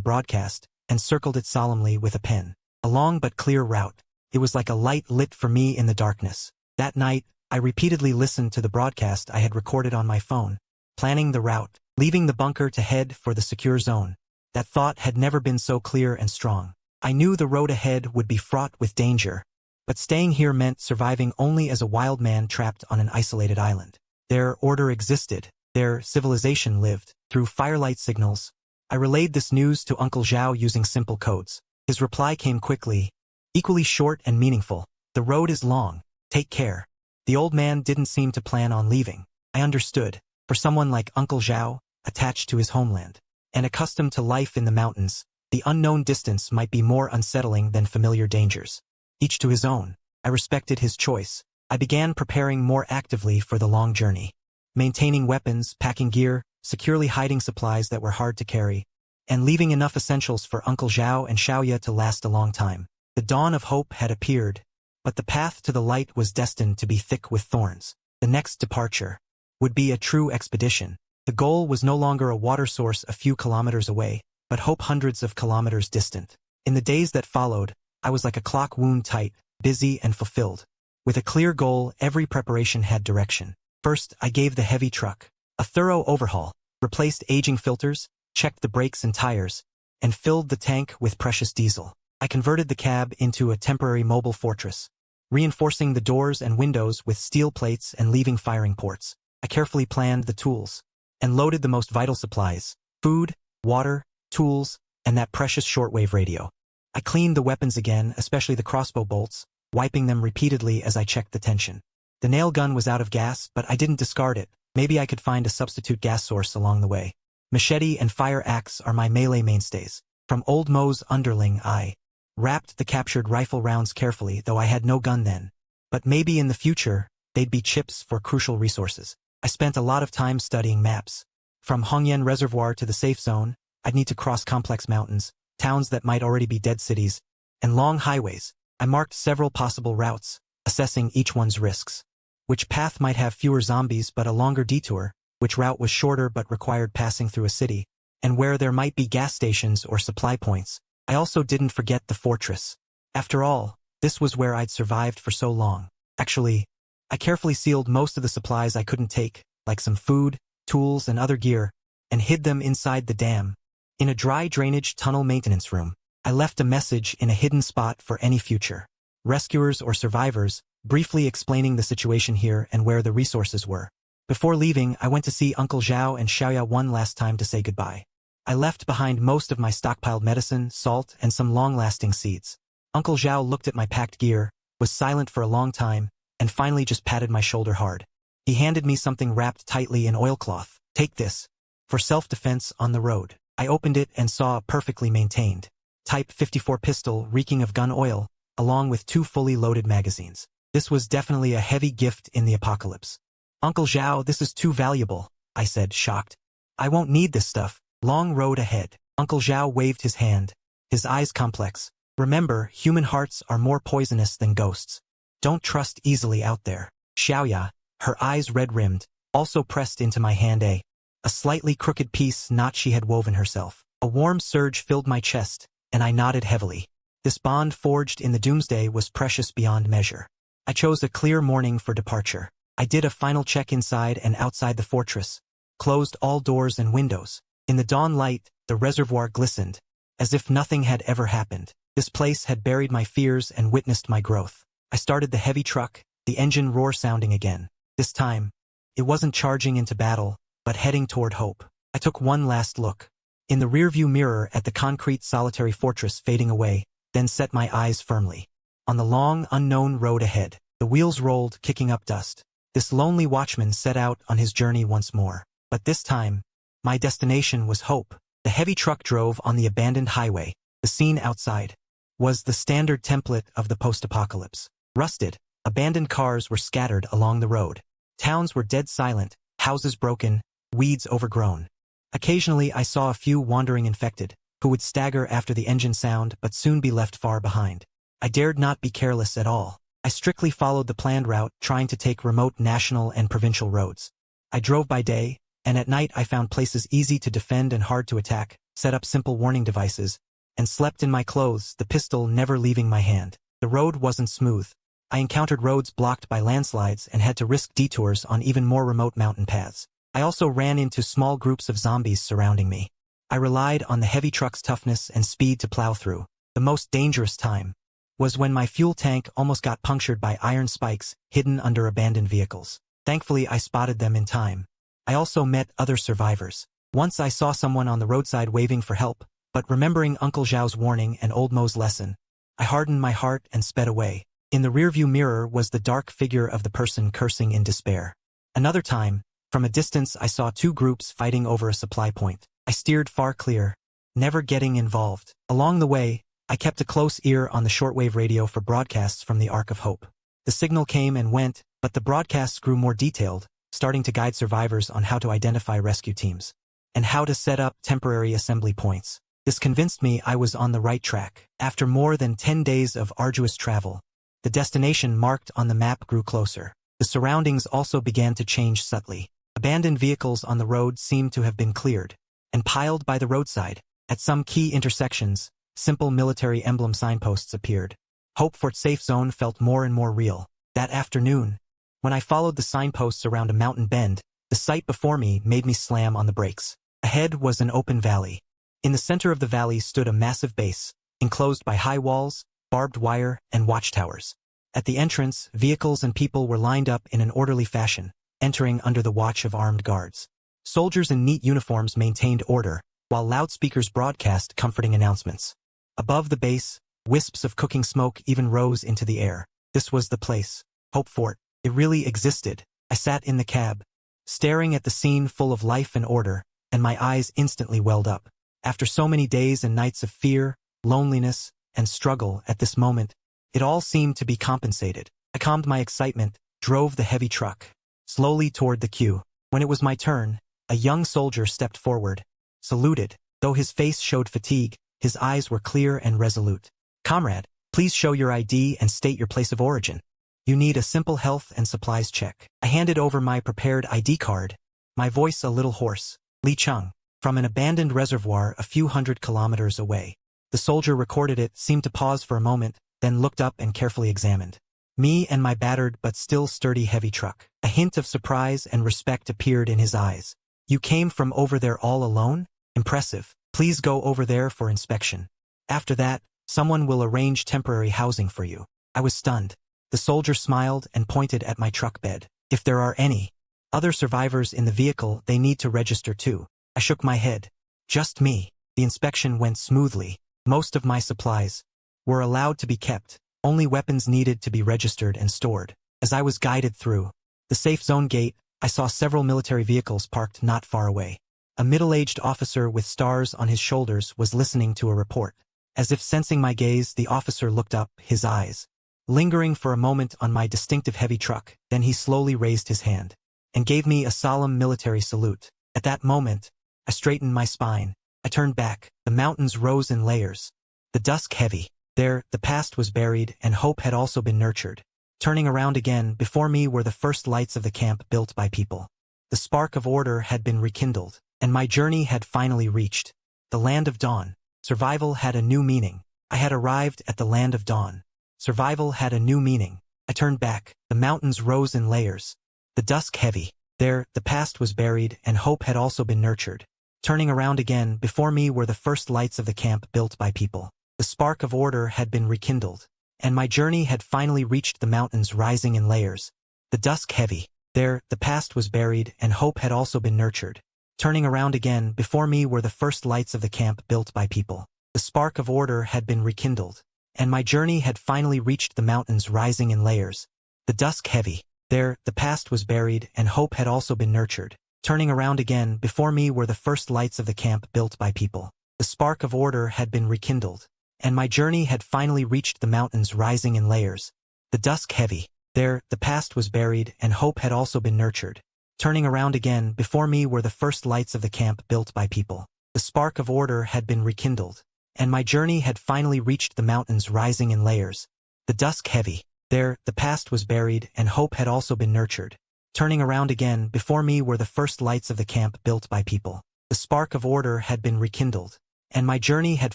S1: broadcast, and circled it solemnly with a pen. A long but clear route. It was like a light lit for me in the darkness. That night, I repeatedly listened to the broadcast I had recorded on my phone, planning the route, leaving the bunker to head for the secure zone. That thought had never been so clear and strong. I knew the road ahead would be fraught with danger, but staying here meant surviving only as a wild man trapped on an isolated island. Their order existed. Their civilization lived. Through firelight signals, I relayed this news to Uncle Zhao using simple codes. His reply came quickly, equally short and meaningful. "The road is long. Take care." The old man didn't seem to plan on leaving. I understood. For someone like Uncle Zhao, attached to his homeland, and accustomed to life in the mountains, the unknown distance might be more unsettling than familiar dangers. Each to his own. I respected his choice. I began preparing more actively for the long journey. Maintaining weapons, packing gear, securely hiding supplies that were hard to carry, and leaving enough essentials for Uncle Zhao and Xiaoya to last a long time. The dawn of hope had appeared, but the path to the light was destined to be thick with thorns. The next departure would be a true expedition. The goal was no longer a water source a few kilometers away, but hope hundreds of kilometers distant. In the days that followed, I was like a clock wound tight, busy and fulfilled. With a clear goal, every preparation had direction. First, I gave the heavy truck a thorough overhaul, replaced aging filters, checked the brakes and tires, and filled the tank with precious diesel. I converted the cab into a temporary mobile fortress, reinforcing the doors and windows with steel plates and leaving firing ports. I carefully planned the tools and loaded the most vital supplies: food, water, tools, and that precious shortwave radio. I cleaned the weapons again, especially the crossbow bolts, wiping them repeatedly as I checked the tension. The nail gun was out of gas, but I didn't discard it. Maybe I could find a substitute gas source along the way. Machete and fire axe are my melee mainstays. From old Mo's underling, I wrapped the captured rifle rounds carefully, though I had no gun then. But maybe in the future, they'd be chips for crucial resources. I spent a lot of time studying maps. From Hongyan Reservoir to the safe zone, I'd need to cross complex mountains, towns that might already be dead cities, and long highways. I marked several possible routes, assessing each one's risks. Which path might have fewer zombies but a longer detour, which route was shorter but required passing through a city, and where there might be gas stations or supply points, I also didn't forget the fortress. After all, this was where I'd survived for so long. Actually, I carefully sealed most of the supplies I couldn't take, like some food, tools, and other gear, and hid them inside the dam. In a dry drainage tunnel maintenance room, I left a message in a hidden spot for any future rescuers or survivors, briefly explaining the situation here and where the resources were. Before leaving, I went to see Uncle Zhao and Xiaoya one last time to say goodbye. I left behind most of my stockpiled medicine, salt, and some long-lasting seeds. Uncle Zhao looked at my packed gear, was silent for a long time, and finally just patted my shoulder hard. He handed me something wrapped tightly in oilcloth. Take this. For self-defense on the road. I opened it and saw a perfectly maintained Type 54 pistol reeking of gun oil, along with 2 fully loaded magazines. This was definitely a heavy gift in the apocalypse. Uncle Zhao, this is too valuable, I said, shocked. I won't need this stuff. Long road ahead. Uncle Zhao waved his hand, his eyes complex. Remember, human hearts are more poisonous than ghosts. Don't trust easily out there. Xiaoya, her eyes red-rimmed, also pressed into my hand a slightly crooked piece knot she had woven herself. A warm surge filled my chest, and I nodded heavily. This bond forged in the doomsday was precious beyond measure. I chose a clear morning for departure. I did a final check inside and outside the fortress, closed all doors and windows. In the dawn light, the reservoir glistened, as if nothing had ever happened. This place had buried my fears and witnessed my growth. I started the heavy truck, the engine roar sounding again. This time, it wasn't charging into battle, but heading toward hope. I took one last look in the rearview mirror at the concrete solitary fortress fading away, then set my eyes firmly on the long, unknown road ahead. The wheels rolled, kicking up dust. This lonely watchman set out on his journey once more. But this time, my destination was hope. The heavy truck drove on the abandoned highway. The scene outside was the standard template of the post-apocalypse. Rusted, abandoned cars were scattered along the road. Towns were dead silent, houses broken, weeds overgrown. Occasionally I saw a few wandering infected, who would stagger after the engine sound but soon be left far behind. I dared not be careless at all. I strictly followed the planned route, trying to take remote national and provincial roads. I drove by day, and at night I found places easy to defend and hard to attack, set up simple warning devices, and slept in my clothes, the pistol never leaving my hand. The road wasn't smooth. I encountered roads blocked by landslides and had to risk detours on even more remote mountain paths. I also ran into small groups of zombies surrounding me. I relied on the heavy truck's toughness and speed to plow through. The most dangerous time was when my fuel tank almost got punctured by iron spikes hidden under abandoned vehicles. Thankfully, I spotted them in time. I also met other survivors. Once I saw someone on the roadside waving for help, but remembering Uncle Zhao's warning and Old Mo's lesson, I hardened my heart and sped away. In the rearview mirror was the dark figure of the person cursing in despair. Another time, from a distance I saw 2 groups fighting over a supply point. I steered far clear, never getting involved. Along the way, I kept a close ear on the shortwave radio for broadcasts from the Ark of Hope. The signal came and went, but the broadcasts grew more detailed, starting to guide survivors on how to identify rescue teams and how to set up temporary assembly points. This convinced me I was on the right track. After more than 10 days of arduous travel, the destination marked on the map grew closer. The surroundings also began to change subtly. Abandoned vehicles on the road seemed to have been cleared and piled by the roadside. At some key intersections, simple military emblem signposts appeared. Hope for safe zone felt more and more real. That afternoon, when I followed the signposts around a mountain bend, the sight before me made me slam on the brakes. Ahead was an open valley. In the center of the valley stood a massive base, enclosed by high walls, barbed wire, and watchtowers. At the entrance, vehicles and people were lined up in an orderly fashion, entering under the watch of armed guards. Soldiers in neat uniforms maintained order, while loudspeakers broadcast comforting announcements. Above the base, wisps of cooking smoke even rose into the air. This was the place. Hope Fort. It really existed. I sat in the cab, staring at the scene full of life and order, and my eyes instantly welled up. After so many days and nights of fear, loneliness, and struggle, at this moment, it all seemed to be compensated. I calmed my excitement, drove the heavy truck slowly toward the queue. When it was my turn, a young soldier stepped forward, saluted. Though his face showed fatigue, his eyes were clear and resolute. "Comrade, please show your ID and state your place of origin. You need a simple health and supplies check." I handed over my prepared ID card, my voice a little hoarse. "Li Cheng, from an abandoned reservoir a few hundred kilometers away." The soldier recorded it, seemed to pause for a moment, then looked up and carefully examined me and my battered but still sturdy heavy truck. A hint of surprise and respect appeared in his eyes. You came from over there all alone? Impressive. Please go over there for inspection. After that, someone will arrange temporary housing for you. I was stunned. The soldier smiled and pointed at my truck bed. If there are any other survivors in the vehicle, they need to register too. I shook my head. Just me. The inspection went smoothly. Most of my supplies were allowed to be kept. Only weapons needed to be registered and stored. As I was guided through the safe zone gate, I saw several military vehicles parked not far away. A middle-aged officer with stars on his shoulders was listening to a report. As if sensing my gaze, the officer looked up, his eyes lingering for a moment on my distinctive heavy truck. Then he slowly raised his hand and gave me a solemn military salute. At that moment, I straightened my spine. I turned back. The mountains rose in layers, the dusk heavy. There, the past was buried, and hope had also been nurtured. Turning around again, before me were the first lights of the camp built by people. The spark of order had been rekindled, and my journey had finally reached the land of dawn. Survival had a new meaning. I had arrived at the land of dawn. Survival had a new meaning. I turned back. The mountains rose in layers, the dusk heavy. There, the past was buried, and hope had also been nurtured. Turning around again, before me were the first lights of the camp built by people. The spark of order had been rekindled, and my journey had finally reached the mountains rising in layers, the dusk heavy. There, the past was buried, and hope had also been nurtured. Turning around again, before me were the first lights of the camp built by people. The spark of order had been rekindled, and my journey had finally reached the mountains rising in layers, the dusk heavy. There, the past was buried, and hope had also been nurtured. Turning around again, before me were the first lights of the camp built by people. The spark of order had been rekindled, and my journey had finally reached the mountains rising in layers, the dusk heavy. There, the past was buried, and hope had also been nurtured. Turning around again, before me were the first lights of the camp built by people. The spark of order had been rekindled, and my journey had finally reached the mountains rising in layers, the dusk heavy. There, the past was buried, and hope had also been nurtured. Turning around again, before me were the first lights of the camp built by people. The spark of order had been rekindled, and my journey had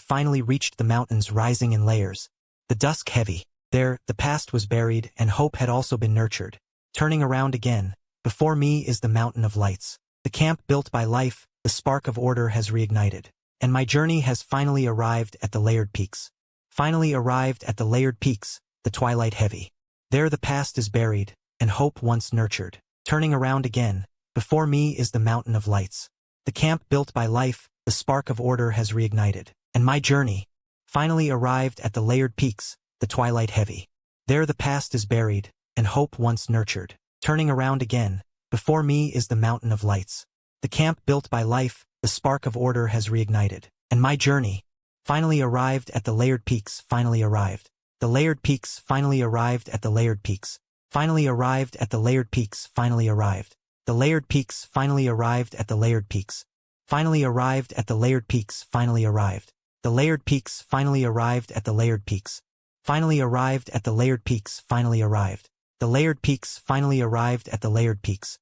S1: finally reached the mountains rising in layers, the dusk heavy. There, the past was buried, and hope had also been nurtured. Turning around again, before me is the mountain of lights. The camp built by life, the spark of order has reignited, and my journey has finally arrived at the layered peaks. Finally arrived at the layered peaks, the twilight heavy. There the past is buried, and hope once nurtured. Turning around again, before me is the mountain of lights. The camp built by life, the spark of order has reignited, and my journey finally arrived at the layered peaks, the twilight heavy. There the past is buried, and hope once nurtured. Turning around again, before me is the mountain of lights. The camp built by life, the spark of order has reignited, and my journey finally arrived at the layered peaks, finally arrived. The layered peaks finally arrived at the layered peaks. Finally arrived at the layered peaks, finally arrived. The layered peaks finally arrived at the layered peaks. Finally arrived at the layered peaks, finally arrived. The layered peaks finally arrived at the layered peaks. Finally arrived at the layered peaks, finally arrived. The layered peaks finally arrived at the layered peaks.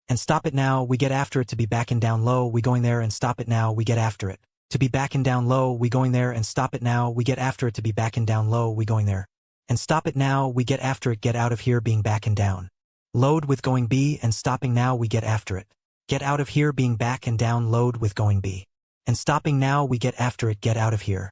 S1: And stop it now, we get after it to be backing down low, we going there and stop it now, we get after it. To be backing down low, we going there and stop it now, we get after it to be backing down low, we going there. And stop it now, we get after it, get out of here being backing down. Load with going B and stopping now, we get after it. Get out of here being back and down, load with going B. And stopping now, we get after it, get out of here.